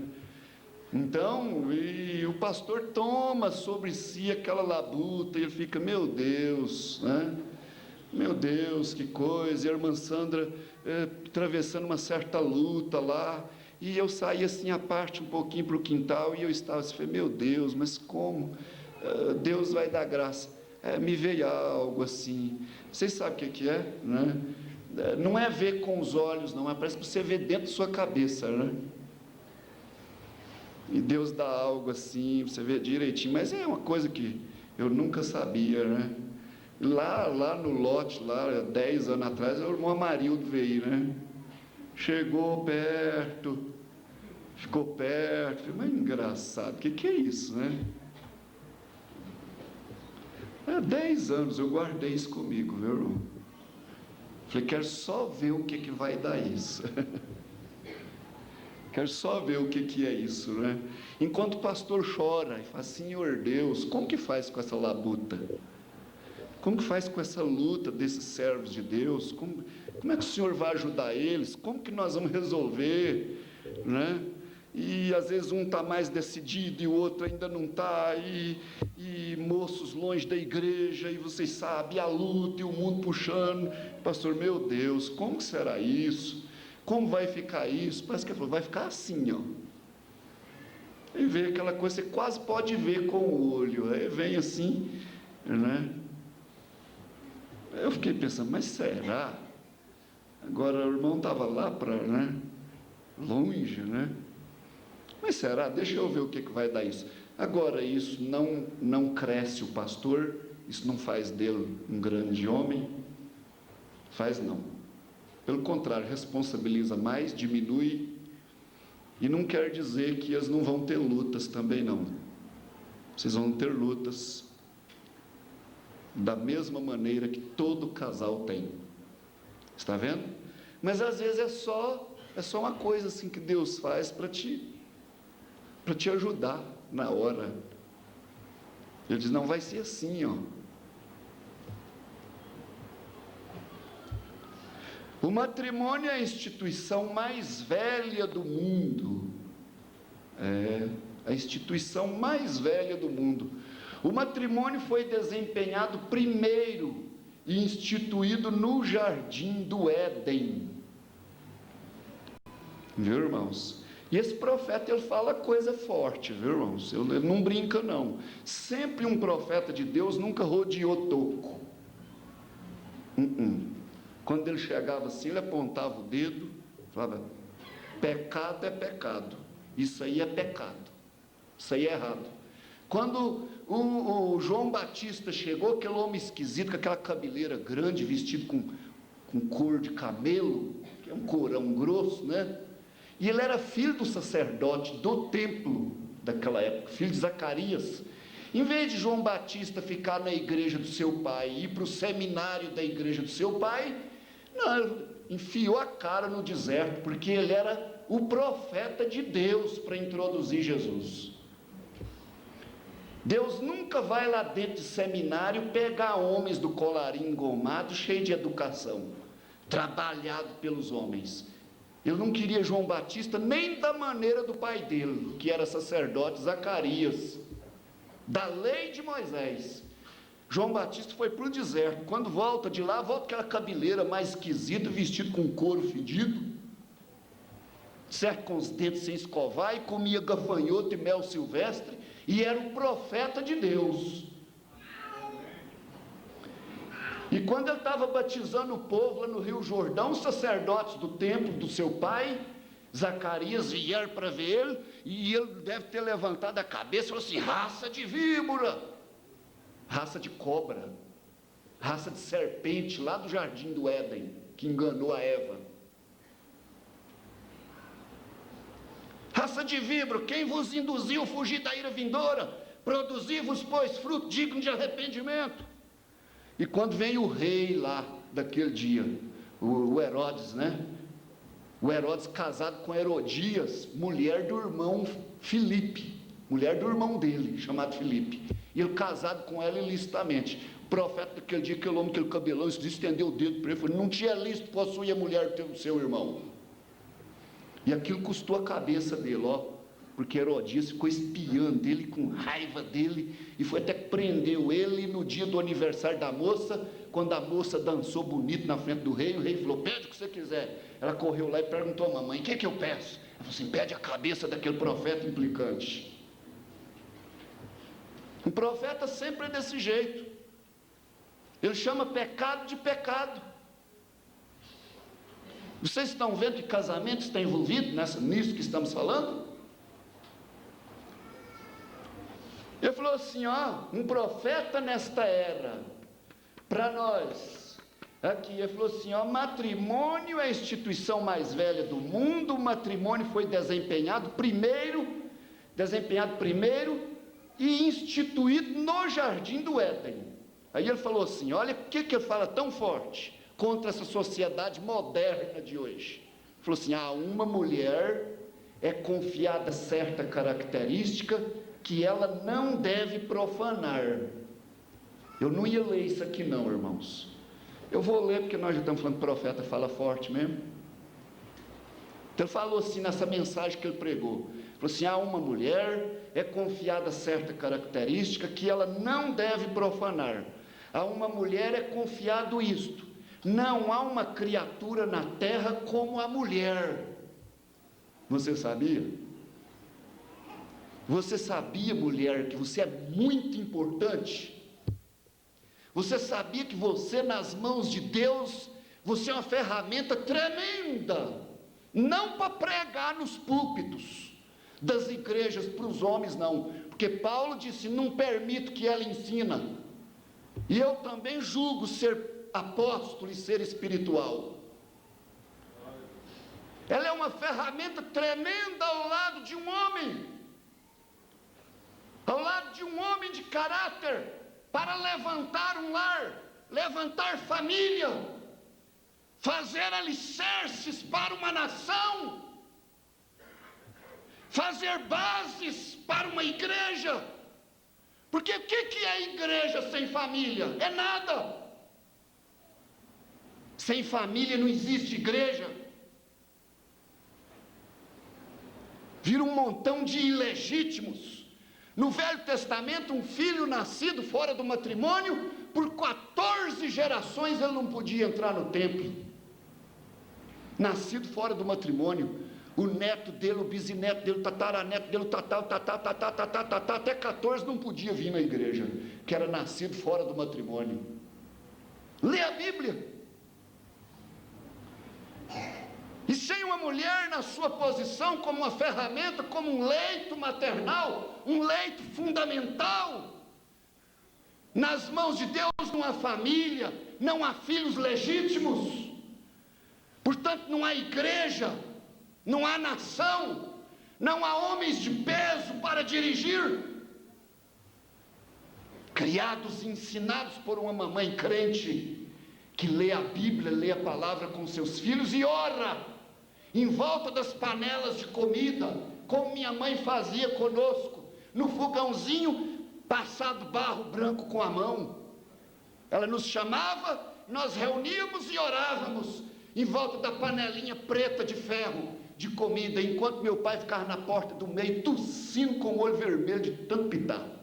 Então, e o pastor toma sobre si aquela labuta, e ele fica: meu Deus, né? Meu Deus, que coisa. E a irmã Sandra atravessando uma certa luta lá, e eu saí assim à parte um pouquinho para o quintal, e eu estava assim: meu Deus, mas como? Deus vai dar graça. Me veio algo assim, vocês sabem o que é, né? Não é ver com os olhos, não, parece que você vê dentro da sua cabeça, né? E Deus dá algo assim, você vê direitinho, mas é uma coisa que eu nunca sabia, né? Lá no lote, lá 10 anos atrás, o irmão Amarildo veio, né? Chegou perto, ficou perto, mas engraçado, o que é isso, né? 10 anos, eu guardei isso comigo, viu, irmão? Falei, quero só ver o que vai dar isso. Quero só ver o que é isso, né? Enquanto o pastor chora e fala, Senhor Deus, como que faz com essa labuta? Como que faz com essa luta desses servos de Deus? Como é que o Senhor vai ajudar eles? Como que nós vamos resolver, né? E às vezes um está mais decidido e o outro ainda não está, e moços longe da igreja, e vocês sabem, a luta e o mundo puxando. Pastor, meu Deus, como que será isso? Como vai ficar isso? Parece que ele falou, vai ficar assim, ó. E vê aquela coisa, você quase pode ver com o olho, aí vem assim, né? Eu fiquei pensando, mas será? Agora o irmão estava lá para, né? Longe, né? Mas será? Deixa eu ver o que vai dar isso. Agora, isso não cresce o pastor, isso não faz dele um grande homem, faz não. Pelo contrário, responsabiliza mais, diminui, e não quer dizer que eles não vão ter lutas também não. Vocês vão ter lutas da mesma maneira que todo casal tem. Está vendo? Mas às vezes é só uma coisa assim que Deus faz para te ajudar na hora. Ele diz, não vai ser assim, ó. O matrimônio é a instituição mais velha do mundo. É a instituição mais velha do mundo. O matrimônio foi desempenhado primeiro e instituído no jardim do Éden. Viu, irmãos? E esse profeta, ele fala coisa forte, viu, irmãos? Ele não brinca, não. Sempre um profeta de Deus nunca rodeou toco. Quando ele chegava assim, ele apontava o dedo, falava, pecado é pecado, isso aí é pecado, isso aí é errado. Quando o João Batista chegou, aquele homem esquisito, com aquela cabeleira grande, vestido com cor de camelo, que é um corão grosso, né? E ele era filho do sacerdote do templo daquela época, filho de Zacarias. Em vez de João Batista ficar na igreja do seu pai e ir para o seminário da igreja do seu pai, não, ele enfiou a cara no deserto, porque ele era o profeta de Deus para introduzir Jesus. Deus nunca vai lá dentro de seminário pegar homens do colarinho engomado, cheio de educação, trabalhado pelos homens. Ele não queria João Batista nem da maneira do pai dele, que era sacerdote, Zacarias, da lei de Moisés. João Batista foi para o deserto. Quando volta de lá, volta com aquela cabeleira mais esquisita, vestido com couro fedido, certo, com os dentes sem escovar, e comia gafanhoto e mel silvestre, e era o profeta de Deus. E quando ele estava batizando o povo lá no Rio Jordão, os sacerdotes do templo do seu pai, Zacarias, vieram para ver ele, e ele deve ter levantado a cabeça e falou assim, raça de víbora, raça de cobra, raça de serpente, lá do jardim do Éden, que enganou a Eva. Raça de víbora, quem vos induziu a fugir da ira vindoura? Produzi-vos, pois, fruto digno de arrependimento. E quando vem o rei lá, daquele dia, o Herodes, né? O Herodes casado com Herodias, mulher do irmão Filipe, mulher do irmão dele, chamado Filipe. E ele casado com ela ilicitamente. O profeta daquele dia, aquele homem, aquele cabelão, estendeu o dedo para ele e falou, não tinha lícito possuir a mulher do seu irmão. E aquilo custou a cabeça dele, ó. Porque Herodias ficou espiando ele, com raiva dele, e foi até que prendeu ele no dia do aniversário da moça, quando a moça dançou bonito na frente do rei, o rei falou, pede o que você quiser. Ela correu lá e perguntou à mamãe, o que eu peço? Ela falou assim, pede a cabeça daquele profeta implicante. Um profeta sempre é desse jeito, ele chama pecado de pecado. Vocês estão vendo que casamento está envolvido nisso que estamos falando? Ele falou assim, ó, um profeta nesta era, para nós, aqui, ele falou assim, ó, matrimônio é a instituição mais velha do mundo, o matrimônio foi desempenhado primeiro e instituído no jardim do Éden. Aí ele falou assim, olha, o que ele fala tão forte? contra essa sociedade moderna de hoje. Falou assim: uma mulher é confiada certa característica que ela não deve profanar. Eu não ia ler isso aqui não, irmãos. Eu vou ler porque nós já estamos falando que o profeta fala forte mesmo. Então ele falou assim nessa mensagem que ele pregou. Falou assim: uma mulher é confiada certa característica que ela não deve profanar. A uma mulher é confiado isto: não há uma criatura na terra como a mulher. Você sabia? Você sabia, mulher, que você é muito importante? Você sabia que você, nas mãos de Deus, você é uma ferramenta tremenda, não para pregar nos púlpitos das igrejas para os homens, não, porque Paulo disse: não permito que ela ensina, e eu também julgo ser apóstolo e ser espiritual. Ela é uma ferramenta tremenda ao lado de um homem, ao lado de um homem de caráter, para levantar um lar, levantar família, fazer alicerces para uma nação, fazer bases para uma igreja. Porque o que é igreja sem família? É nada. Sem família não existe igreja. Vira um montão de ilegítimos. No Velho Testamento, um filho nascido fora do matrimônio, por 14 gerações ele não podia entrar no templo. Nascido fora do matrimônio, o neto dele, o bisneto dele, o tataraneto dele, até 14 não podia vir na igreja, que era nascido fora do matrimônio. Lê a Bíblia. E sem uma mulher na sua posição como uma ferramenta, como um leito maternal, um leito fundamental, nas mãos de Deus não há família, não há filhos legítimos, portanto não há igreja, não há nação, não há homens de peso para dirigir, criados e ensinados por uma mamãe crente, que lê a Bíblia, lê a palavra com seus filhos e ora em volta das panelas de comida, como minha mãe fazia conosco, no fogãozinho passado barro branco com a mão. Ela nos chamava, nós reuníamos e orávamos em volta da panelinha preta de ferro de comida, enquanto meu pai ficava na porta do meio tossindo com o olho vermelho de tanto pitar.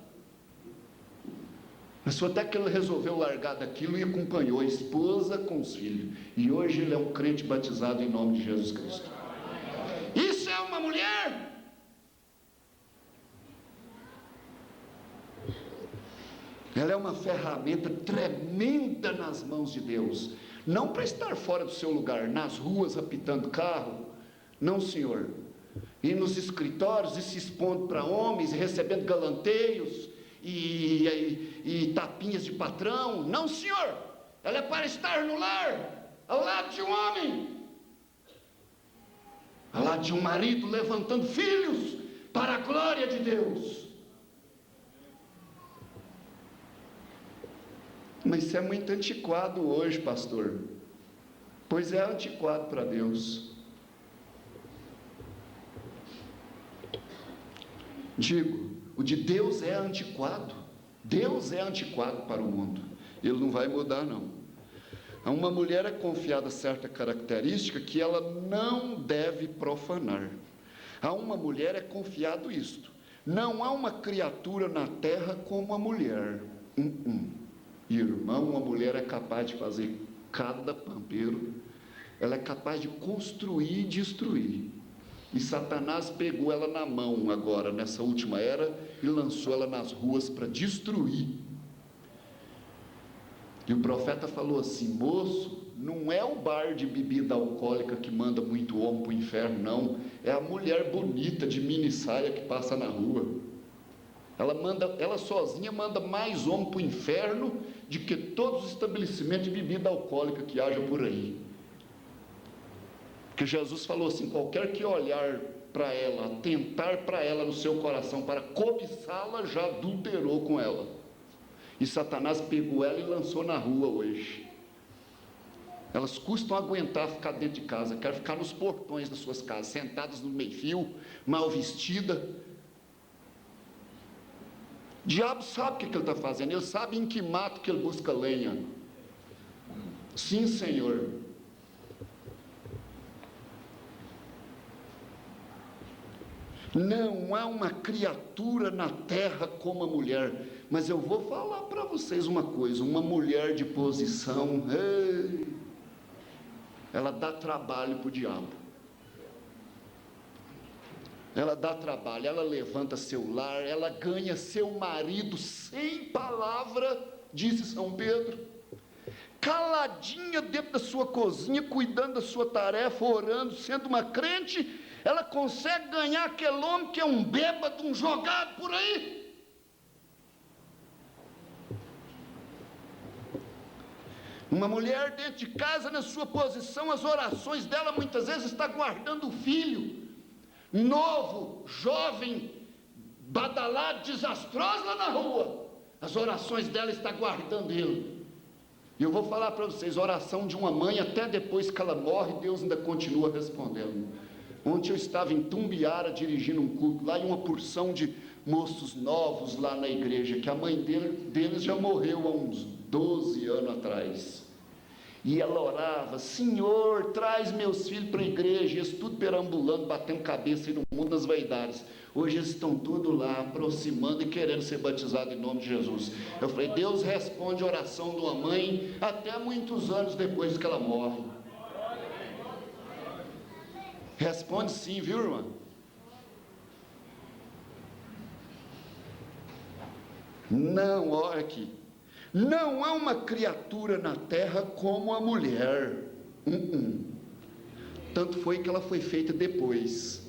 Mas foi até que ele resolveu largar daquilo e acompanhou a esposa com os filhos. E hoje ele é um crente batizado em nome de Jesus Cristo. Isso é uma mulher. Ela é uma ferramenta tremenda nas mãos de Deus. Não para estar fora do seu lugar, nas ruas apitando carro. Não, senhor. E nos escritórios e se expondo para homens, recebendo galanteios e tapinhas de patrão. Não, senhor. Ela é para estar no lar, ao lado de um homem, ao lado de um marido, levantando filhos para a glória de Deus. Mas isso é muito antiquado hoje, pastor. Pois é antiquado para Deus. Digo, o de Deus é antiquado. Deus é antiquado para o mundo. Ele não vai mudar, não. A uma mulher é confiada certa característica que ela não deve profanar. A uma mulher é confiado isto: não há uma criatura na terra como a mulher. Irmão, uma mulher é capaz de fazer cada pampeiro. Ela é capaz de construir e destruir. E Satanás pegou ela na mão agora, nessa última era, e lançou ela nas ruas para destruir. E o profeta falou assim: moço, não é o bar de bebida alcoólica que manda muito homem para o inferno, não. É a mulher bonita de mini saia que passa na rua. Ela sozinha manda mais homem para o inferno do que todos os estabelecimentos de bebida alcoólica que haja por aí. Porque Jesus falou assim: qualquer que olhar para ela, atentar para ela no seu coração para cobiçá-la, já adulterou com ela. E Satanás pegou ela e lançou na rua hoje. Elas custam aguentar ficar dentro de casa, querem ficar nos portões das suas casas, sentadas no meio-fio, mal vestida. O diabo sabe o que ele está fazendo, ele sabe em que mato que ele busca lenha. Sim, Senhor. Não há uma criatura na terra como a mulher. Mas eu vou falar para vocês uma coisa: uma mulher de posição, ela dá trabalho para o diabo. Ela dá trabalho, ela levanta seu lar, ela ganha seu marido sem palavra, disse São Pedro, caladinha dentro da sua cozinha, cuidando da sua tarefa, orando, sendo uma crente, ela consegue ganhar aquele homem que é um bêbado, um jogado por aí. Uma mulher dentro de casa, na sua posição, as orações dela muitas vezes está guardando o filho, novo, jovem, badalado, desastroso lá na rua. As orações dela está guardando ele. E eu vou falar para vocês, a oração de uma mãe, até depois que ela morre, Deus ainda continua respondendo. Ontem eu estava em Tumbiara dirigindo um culto lá, e uma porção de moços novos lá na igreja, que a mãe deles já morreu há uns 12 anos atrás. E ela orava: Senhor, traz meus filhos para a igreja. E eles tudo perambulando, batendo cabeça aí no mundo das vaidades. Hoje eles estão tudo lá, aproximando e querendo ser batizados em nome de Jesus. Eu falei: Deus responde a oração de uma mãe até muitos anos depois que ela morre. Responde sim, viu, irmã? Não, olha aqui. Não há uma criatura na terra como a mulher. Tanto foi que ela foi feita depois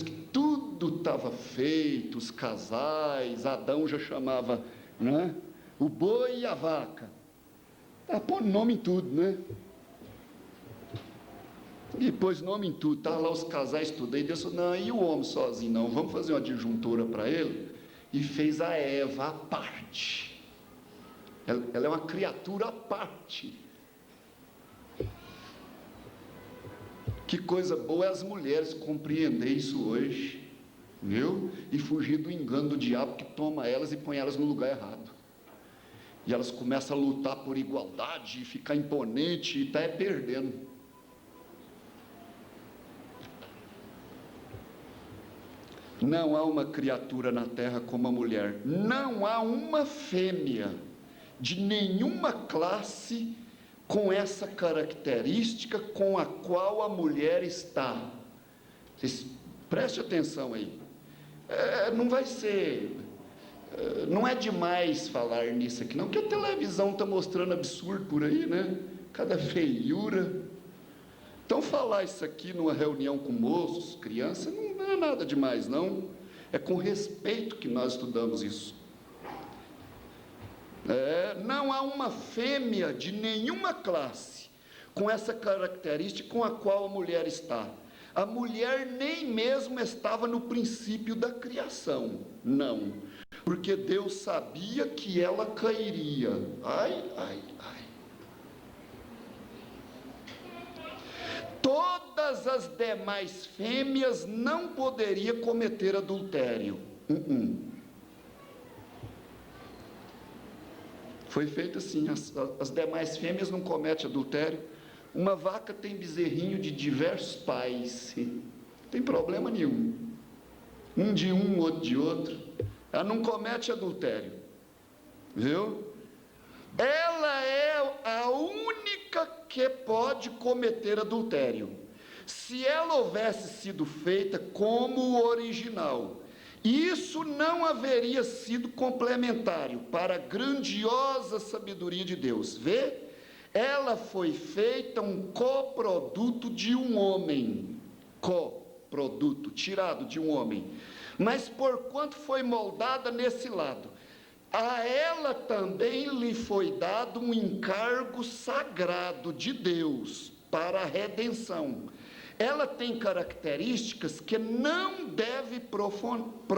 que tudo estava feito, os casais, Adão já chamava, né, o boi e a vaca. Tá pondo nome em tudo, né? E pôs nome em tudo, tá lá os casais tudo. Aí Deus falou: não, e o homem sozinho não, vamos fazer uma disjuntora para ele. E fez a Eva à parte. Ela é uma criatura à parte. Que coisa boa é as mulheres compreender isso hoje, viu? E fugir do engano do diabo que toma elas e põe elas no lugar errado. E elas começam a lutar por igualdade e ficar imponente e está perdendo. Não há uma criatura na terra como a mulher. Não há uma fêmea de nenhuma classe com essa característica com a qual a mulher está. Vocês prestem atenção aí. Não vai ser... não é demais falar nisso aqui, não, porque a televisão está mostrando absurdo por aí, né? Cada feiura. Então, falar isso aqui numa reunião com moços, crianças, não é nada demais, não. É com respeito que nós estudamos isso. Não há uma fêmea de nenhuma classe com essa característica com a qual a mulher está. A mulher nem mesmo estava no princípio da criação, não, porque Deus sabia que ela cairia. Ai. Todas as demais fêmeas não poderiam cometer adultério. Foi feito assim, as demais fêmeas não cometem adultério. Uma vaca tem bezerrinho de diversos pais, não tem problema nenhum. Um de um, outro de outro. Ela não comete adultério, viu? Ela é a única que pode cometer adultério. Se ela houvesse sido feita como o original, isso não haveria sido complementário para a grandiosa sabedoria de Deus. Vê? Ela foi feita um coproduto de um homem. Coproduto, tirado de um homem. Mas porquanto foi moldada nesse lado, a ela também lhe foi dado um encargo sagrado de Deus para a redenção. Ela tem características que não deve profanar.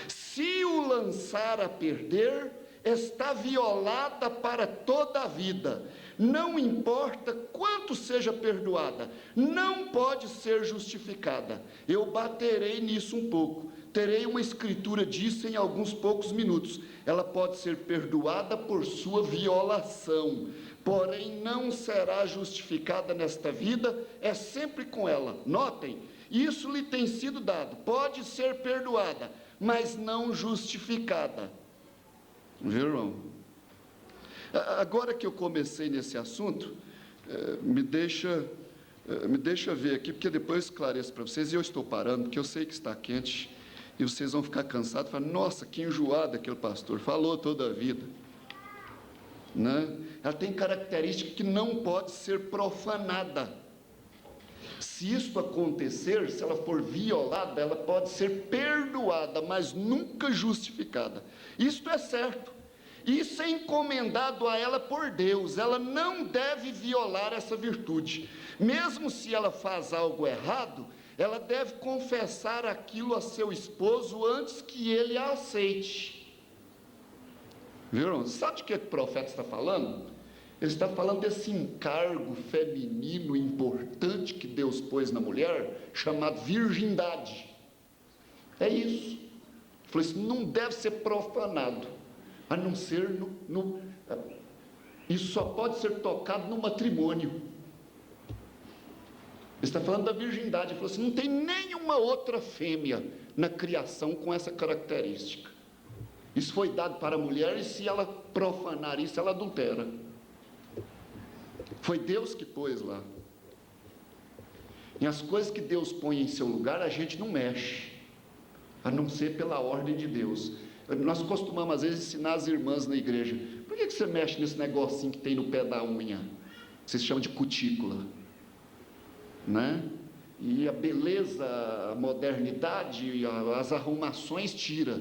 Se o lançar a perder, está violada para toda a vida. Não importa quanto seja perdoada, não pode ser justificada. Eu baterei nisso um pouco. Terei uma escritura disso em alguns poucos minutos. Ela pode ser perdoada por sua violação, porém não será justificada nesta vida, é sempre com ela. Notem, isso lhe tem sido dado, pode ser perdoada, mas não justificada. Viu, irmão? Agora que eu comecei nesse assunto, me deixa ver aqui, porque depois eu esclareço para vocês, e eu estou parando, porque eu sei que está quente, e vocês vão ficar cansados, falar, nossa, que enjoado aquele pastor, falou toda a vida. Né? Ela tem característica que não pode ser profanada. Se isso acontecer, se ela for violada, ela pode ser perdoada, mas nunca justificada. Isto é certo. Isso é encomendado a ela por Deus. Ela não deve violar essa virtude. Mesmo se ela faz algo errado, ela deve confessar aquilo a seu esposo antes que ele a aceite. Viram? Sabe de que o profeta está falando? Ele está falando desse encargo feminino importante que Deus pôs na mulher, chamado virgindade. É isso. Ele falou, isso não deve ser profanado, a não ser isso só pode ser tocado no matrimônio. Ele está falando da virgindade. Ele falou assim, não tem nenhuma outra fêmea na criação com essa característica. Isso foi dado para a mulher, e se ela profanar isso, ela adultera. Foi Deus que pôs lá. E as coisas que Deus põe em seu lugar, a gente não mexe, a não ser pela ordem de Deus. Nós costumamos, às vezes, ensinar as irmãs na igreja, por que você mexe nesse negocinho que tem no pé da unha? Vocês chamam de cutícula, né? E a beleza, a modernidade, as arrumações tira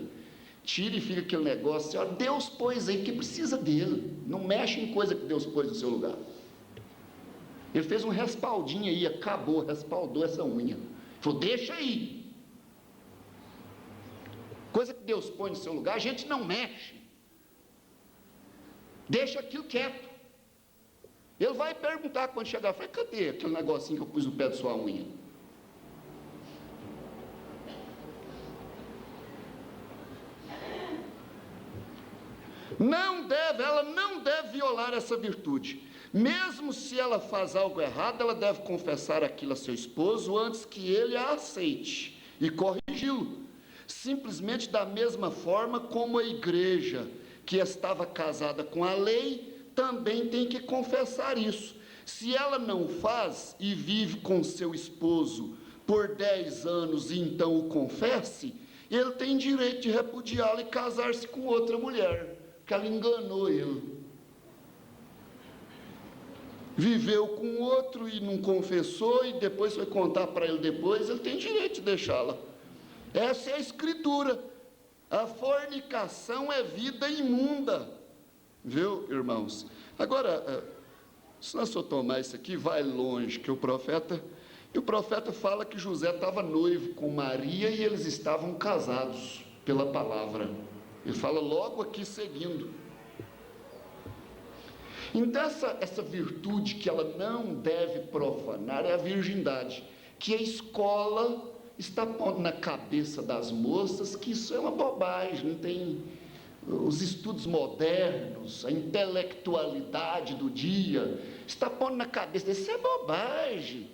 e fica aquele negócio, ó, Deus pôs aí, que precisa dele, não mexe em coisa que Deus pôs no seu lugar. Ele fez um respaldinho aí, acabou, respaldou essa unha. Falou, deixa aí. Coisa que Deus põe no seu lugar, a gente não mexe. Deixa aquilo quieto. Ele vai perguntar quando chegar, falei, cadê aquele negocinho que eu pus no pé da sua unha? Ela não deve violar essa virtude. Mesmo se ela faz algo errado, ela deve confessar aquilo a seu esposo antes que ele a aceite e corrigi-lo. Simplesmente da mesma forma como a igreja que estava casada com a lei também tem que confessar isso. Se ela não faz e vive com seu esposo por 10 anos e então o confesse, ele tem direito de repudiá-la e casar-se com outra mulher, porque ela enganou ele. Viveu com outro e não confessou, e depois foi contar para ele depois, ele tem direito de deixá-la. Essa é a escritura. A fornicação é vida imunda. Viu, irmãos? Agora, se nós for tomar isso aqui, vai longe, que o profeta fala que José estava noivo com Maria e eles estavam casados pela palavra. Ele fala logo aqui seguindo. Então essa virtude que ela não deve profanar é a virgindade, que a escola está pondo na cabeça das moças que isso é uma bobagem, não tem os estudos modernos, a intelectualidade do dia, está pondo na cabeça, isso é bobagem,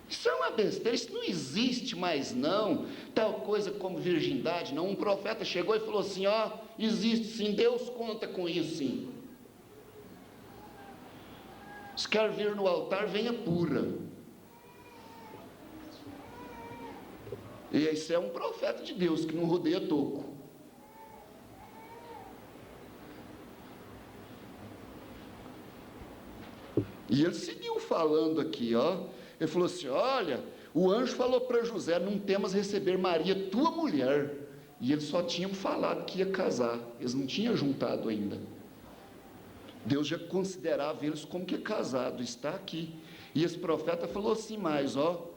isso é uma besteira, isso não existe mais não, tal coisa como virgindade, não. Um profeta chegou e falou assim, ó, existe sim, Deus conta com isso sim. Se quer vir no altar, venha pura. E esse é um profeta de Deus, que não rodeia toco. E ele seguiu falando aqui, ó. Ele falou assim, olha, o anjo falou para José, não temas receber Maria, tua mulher. E eles só tinham falado que ia casar, eles não tinham juntado ainda. Deus já considerava eles como que casado, está aqui. E esse profeta falou assim mais, ó,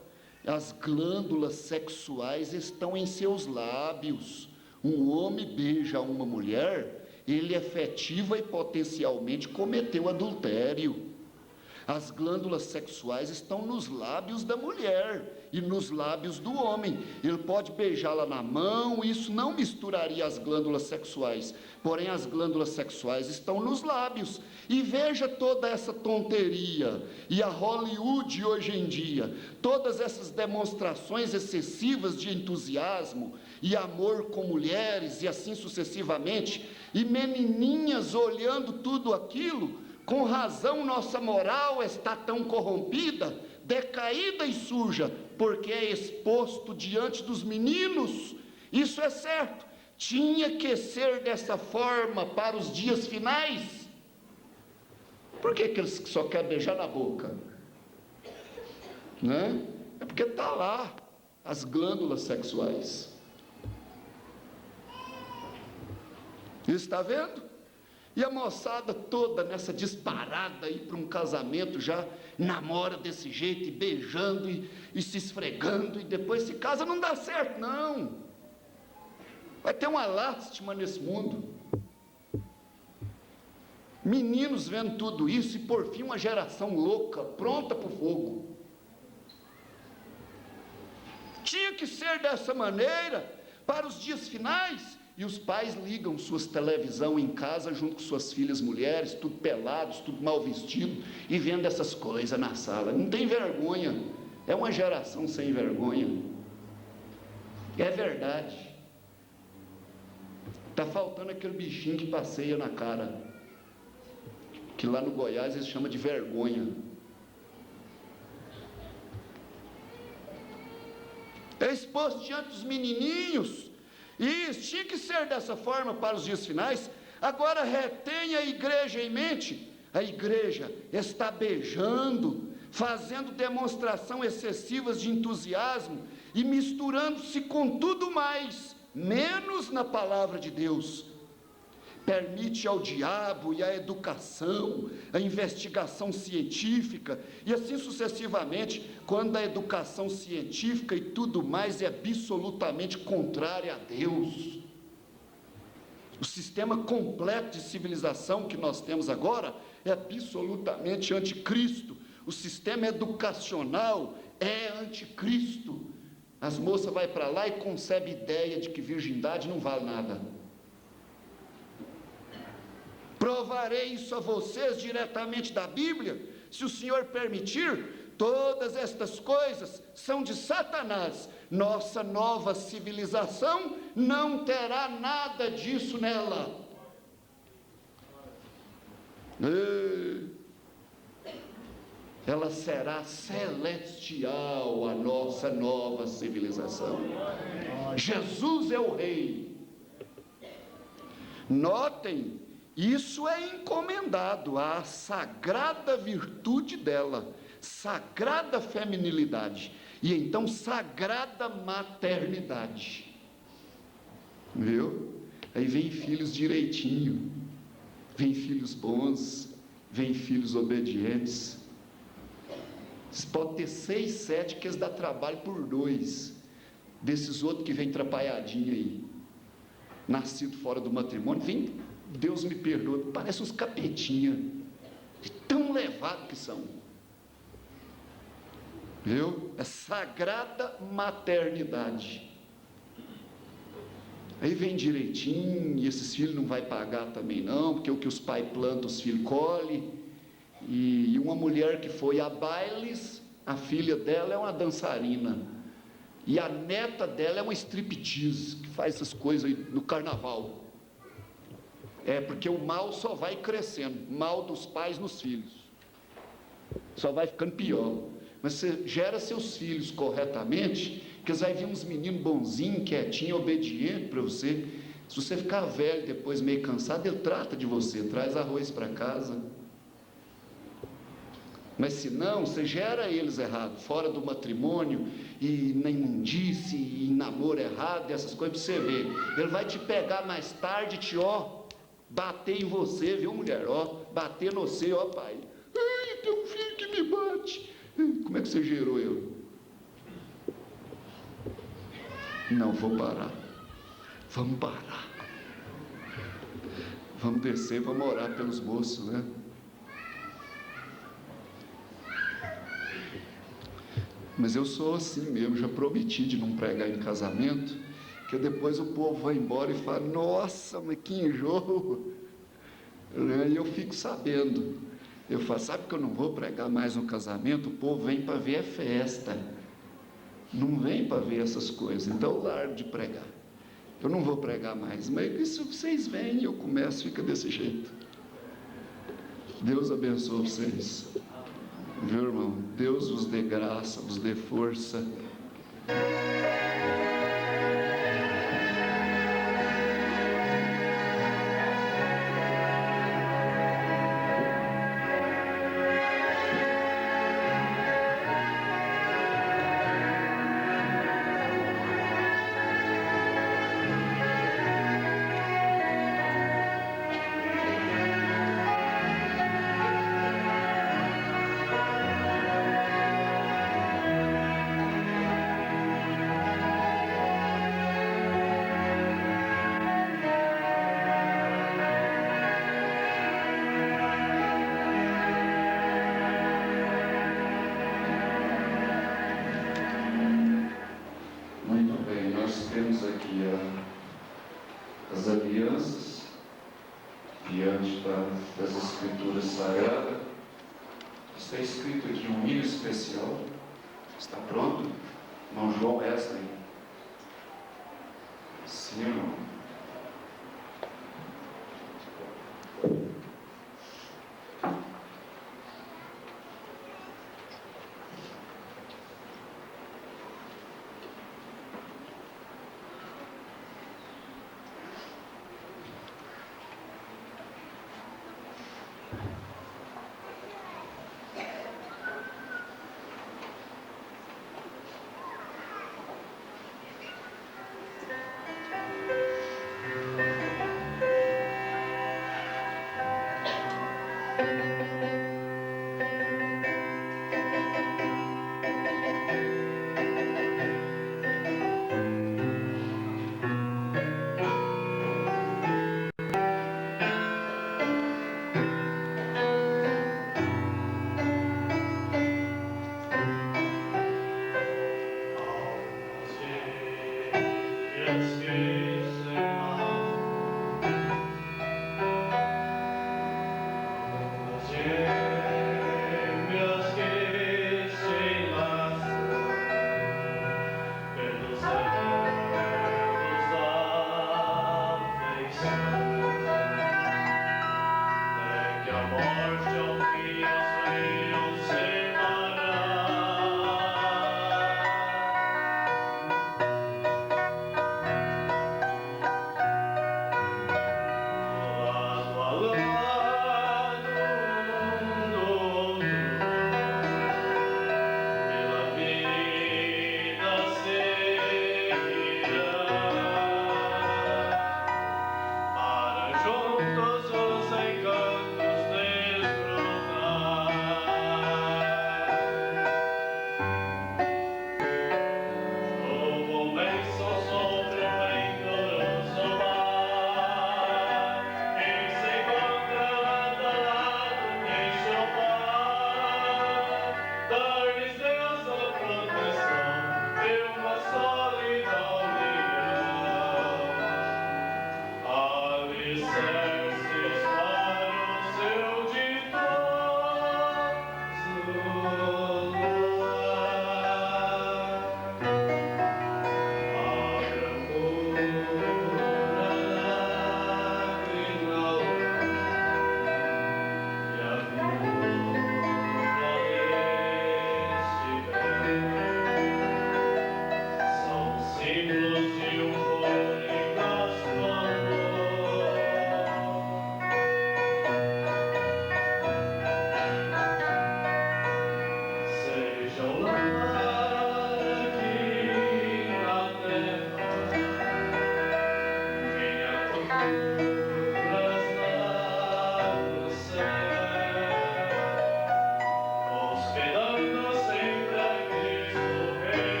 as glândulas sexuais estão em seus lábios, um homem beija uma mulher, ele efetiva e potencialmente cometeu adultério. As glândulas sexuais estão nos lábios da mulher e nos lábios do homem. Ele pode beijá-la na mão, isso não misturaria as glândulas sexuais, porém as glândulas sexuais estão nos lábios. E veja toda essa tonteria, e a Hollywood hoje em dia, todas essas demonstrações excessivas de entusiasmo e amor com mulheres e assim sucessivamente, e menininhas olhando tudo aquilo. Com razão nossa moral está tão corrompida, decaída e suja, porque é exposto diante dos meninos. Isso é certo, tinha que ser dessa forma para os dias finais. Por que eles só querem beijar na boca? Né? É porque está lá as glândulas sexuais. Está vendo? E a moçada toda nessa disparada aí para um casamento, já namora desse jeito, e beijando e se esfregando, e depois se casa, não dá certo, não. Vai ter uma lástima nesse mundo. Meninos vendo tudo isso, e por fim uma geração louca, pronta para o fogo. Tinha que ser dessa maneira, para os dias finais. E os pais ligam suas televisão em casa junto com suas filhas mulheres, tudo pelados, tudo mal vestido, e vendo essas coisas na sala. Não tem vergonha. É uma geração sem vergonha. É verdade. Está faltando aquele bichinho que passeia na cara, que lá no Goiás eles chamam de vergonha. É exposto diante dos menininhos. E isso tinha que ser dessa forma para os dias finais. Agora retenha a igreja em mente. A igreja está beijando, fazendo demonstração excessivas de entusiasmo e misturando-se com tudo mais, menos na palavra de Deus. Permite ao diabo e à educação, a investigação científica, e assim sucessivamente, quando a educação científica e tudo mais é absolutamente contrária a Deus. O sistema completo de civilização que nós temos agora é absolutamente anticristo. O sistema educacional é anticristo. As moças vão para lá e concebem ideia de que virgindade não vale nada. Provarei isso a vocês diretamente da Bíblia, se o Senhor permitir. Todas estas coisas são de Satanás. Nossa nova civilização não terá nada disso nela. Ela será celestial, a nossa nova civilização. Jesus é o Rei. Notem, isso é encomendado à sagrada virtude dela, sagrada feminilidade, e então sagrada maternidade. Viu? Aí vem filhos direitinho, vem filhos bons, vem filhos obedientes. Você pode ter 6, 7 que eles dão trabalho por 2, desses outros que vem atrapalhadinho aí, nascido fora do matrimônio, vem, Deus me perdoa, parece uns capetinha, de tão levado que são. Viu? É sagrada maternidade. Aí vem direitinho, e esses filhos não vai pagar também não, porque o que os pais plantam, os filhos colhem. E uma mulher que foi a bailes, a filha dela é uma dançarina, e a neta dela é uma striptease, que faz essas coisas aí no carnaval. É porque o mal só vai crescendo, mal dos pais nos filhos, só vai ficando pior. Mas você gera seus filhos corretamente, que eles vão vir uns meninos bonzinhos, quietinhos, obedientes para você. Se você ficar velho, depois meio cansado, ele trata de você, traz arroz para casa. Mas se não, você gera eles errado, fora do matrimônio, e na imundice, e em namoro errado, essas coisas para você ver. Ele vai te pegar mais tarde, bater em você, viu, mulher? Bater no você, pai. Ai, tem um filho que me bate. Como é que você gerou ele? Não, vou parar. Vamos parar. Vamos descer, vamos orar pelos moços, né? Mas eu sou assim mesmo, já prometi de não pregar em casamento, que depois o povo vai embora e fala, nossa, mas que enjoo. E eu fico sabendo. Eu falo, sabe que eu não vou pregar mais no casamento? O povo vem para ver a festa, não vem para ver essas coisas, então eu largo de pregar. Eu não vou pregar mais, mas isso vocês vêm, eu começo, fica desse jeito. Deus abençoe vocês. Viu, irmão? Deus vos dê graça, vos dê força. Temos aqui as alianças diante das Escrituras Sagradas. Está escrito aqui um hino especial. Está pronto? Irmão João Wesley. Sim, irmão.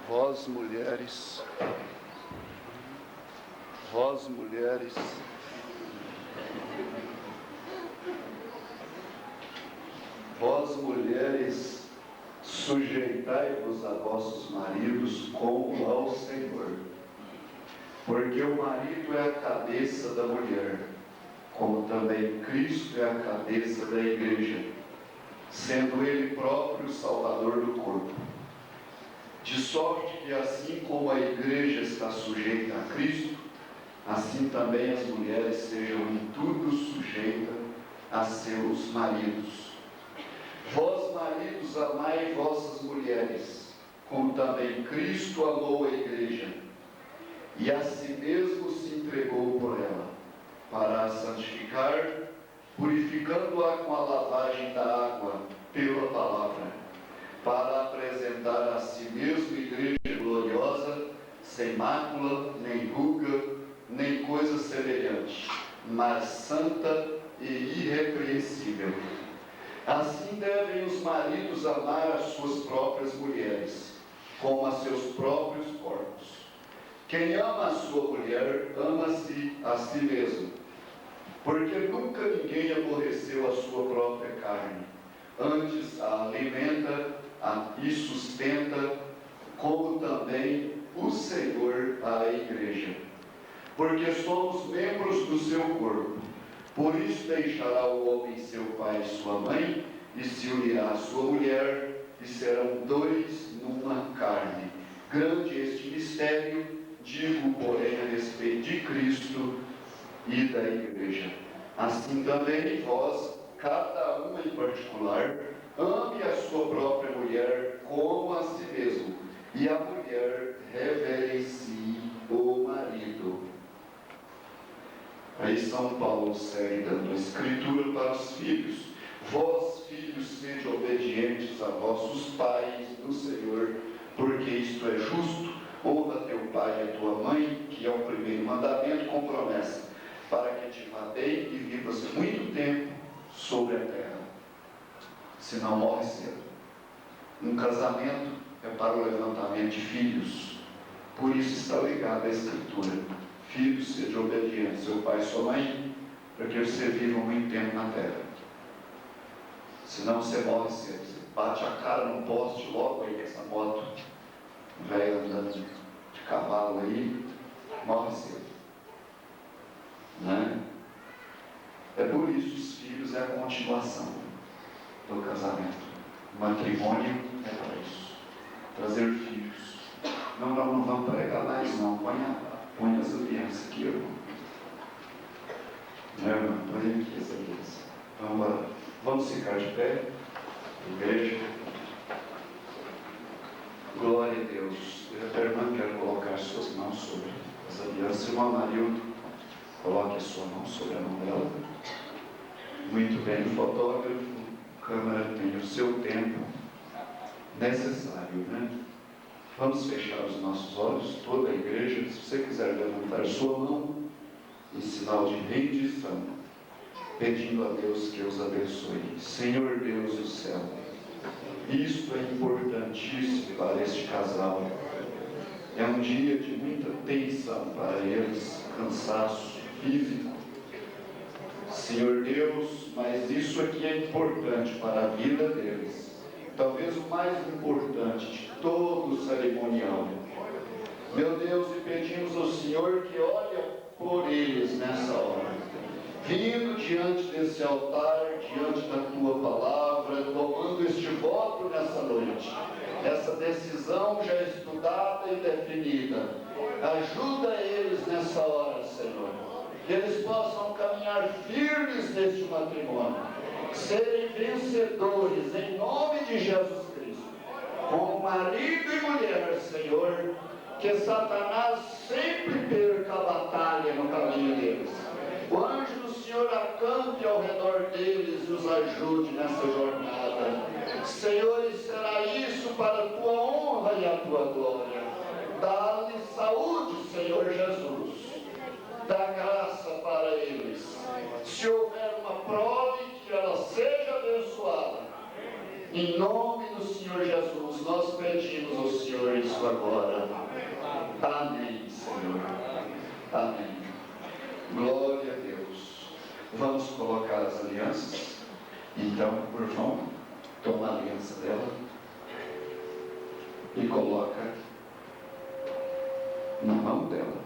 Vós mulheres, vós mulheres, vós mulheres, sujeitai-vos a vossos maridos como ao Senhor, porque o marido é a cabeça da mulher, como também Cristo é a cabeça da igreja, sendo Ele próprio o Salvador do corpo. De sorte que assim como a igreja está sujeita a Cristo, assim também as mulheres sejam em tudo sujeitas a seus maridos. Vós, maridos, amai vossas mulheres, como também Cristo amou a igreja, e a si mesmo se entregou por ela, para a santificar, purificando-a com a lavagem da água pela palavra, para apresentar a si mesmo igreja gloriosa, sem mácula, nem ruga, nem coisa semelhante, mas santa e irrepreensível. Assim devem os maridos amar as suas próprias mulheres, como a seus próprios corpos. Quem ama a sua mulher, ama-se a si mesmo, porque nunca ninguém aborreceu a sua própria carne, antes a alimenta e sustenta, como também o Senhor a igreja, porque somos membros do seu corpo. Por isso deixará o homem seu pai e sua mãe, e se unirá à sua mulher, e serão dois numa carne. Grande este mistério, digo, porém, a respeito de Cristo e da igreja. Assim também vós, cada uma em particular, ame a sua própria mulher como a si mesmo, e a mulher reverencie o marido. Aí São Paulo segue dando a escritura para os filhos. Vós, filhos, sede obedientes a vossos pais no Senhor, porque isto é justo. Honra teu pai e a tua mãe, que é o primeiro mandamento com promessa, para que te vá bem e vivas muito tempo sobre a terra. Senão morre cedo. Um casamento é para o levantamento de filhos. Por isso está ligado à escritura. Filhos, sejam obedientes, seu pai e sua mãe, para que você viva muito tempo na terra. Senão você morre cedo. Você bate a cara no poste logo aí com essa moto velha andando de cavalo aí, morre cedo. Né? É por isso os filhos é a continuação do casamento. O matrimônio é para isso. Trazer filhos. Não vamos pregar mais não. Põe as alianças aqui, irmão. Põe aqui as alianças. Vamos ficar de pé. Igreja. Glória a Deus. A irmã quer colocar suas mãos sobre as alianças. Irmão Marildo, coloque a sua mão sobre a mão dela. Muito bem, o fotógrafo, a câmera tem o seu tempo necessário, né? Vamos fechar os nossos olhos, toda a igreja. Se você quiser levantar sua mão em sinal de rendição, pedindo a Deus que os abençoe. Senhor Deus do céu, isto é importantíssimo para este casal. É um dia de muita tensão para eles, cansaço físico. Senhor Deus, mas isso aqui é importante para a vida deles. Talvez o mais importante de todo o cerimonial. Meu Deus, e pedimos ao Senhor que olhe por eles nessa hora. Vindo diante desse altar, diante da Tua palavra, tomando este voto nessa noite. Essa decisão já estudada e definida. Ajuda eles nessa hora, Senhor. Que eles possam caminhar firmes neste matrimônio. Serem vencedores em nome de Jesus Cristo. Como marido e mulher, Senhor. Que Satanás sempre perca a batalha no caminho deles. O anjo do Senhor acampe ao redor deles e os ajude nessa jornada. Senhor, e será isso para a Tua honra e a Tua glória. Dá-lhe saúde, Senhor Jesus. Dá graça para eles. Se houver uma prole, que ela seja abençoada. Em nome nome do Senhor Jesus, nós pedimos ao Senhor isso agora. Amém, Senhor. Amém. Glória a Deus. Vamos colocar as alianças. Então, o irmão toma a aliança dela e coloca na mão dela.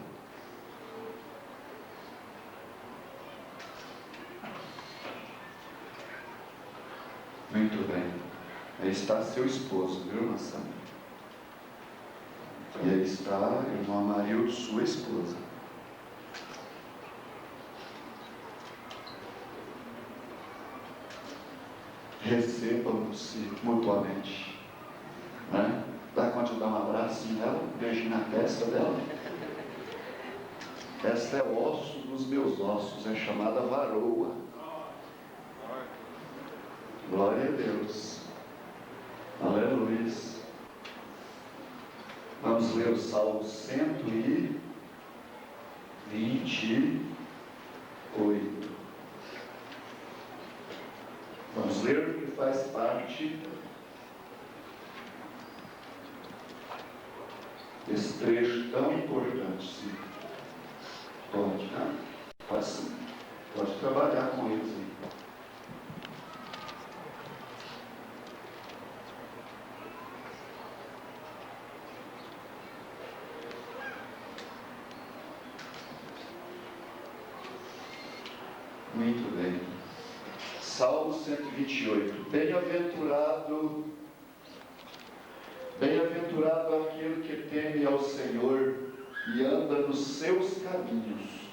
Muito bem. Aí está seu esposo, viu, Nação? E aí está, irmão Amarildo, sua esposa. Recebam-se mutuamente. Né? Dá conta de dar um abraço nela, um beijinho na testa dela. Esta é o osso dos meus ossos, é chamada varoa. Glória a Deus. Aleluia. Vamos ler o Salmo 128. Vamos ler o que faz parte desse trecho tão importante. Sim. Pode, né? Pode trabalhar com eles aí. Muito bem. Salmo 128. Bem-aventurado aquele que teme ao Senhor e anda nos seus caminhos.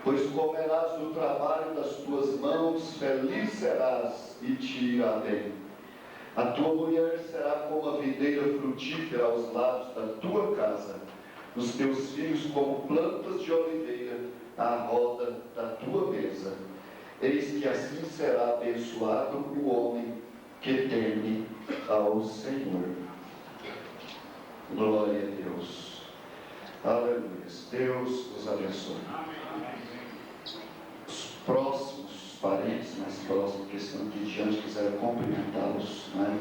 Pois comerás do trabalho das tuas mãos, feliz serás e te irá bem. A tua mulher será como a videira frutífera aos lados da tua casa, os teus filhos como plantas de oliveira à roda da tua mesa. Eis que assim será abençoado o homem que teme ao Senhor. Glória a Deus. Aleluia. Deus os abençoe. Os próximos parentes mais próximos que estão aqui diante, quiserem cumprimentá-los, né?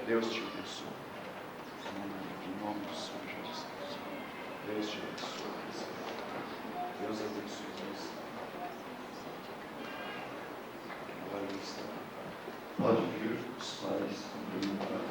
Deus te abençoe. Em nome do Senhor Jesus. Deus te abençoe. Deus abençoe você. Pode vir os pais cumprimentar.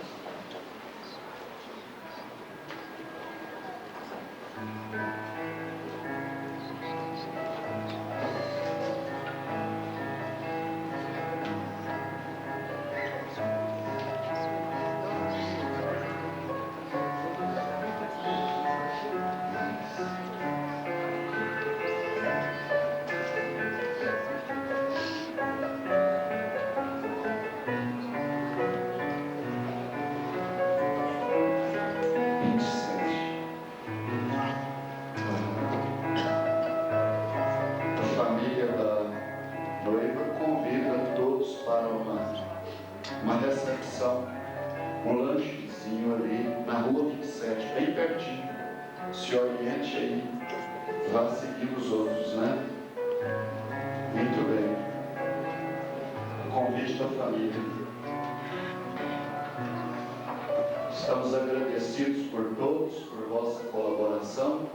Uma recepção, um lanchezinho ali na rua 27, bem pertinho. Se oriente aí, vá seguindo os outros, né? Muito bem. O convite da família. Estamos agradecidos por todos, por vossa colaboração.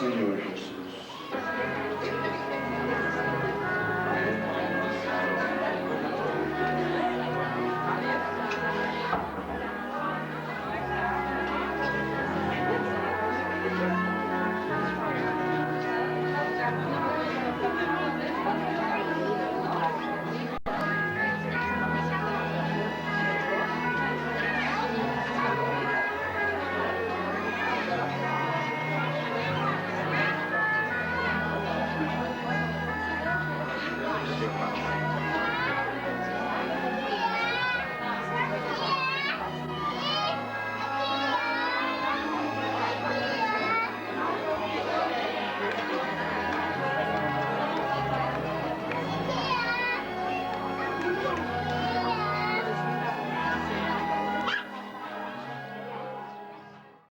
Senhor Jesus.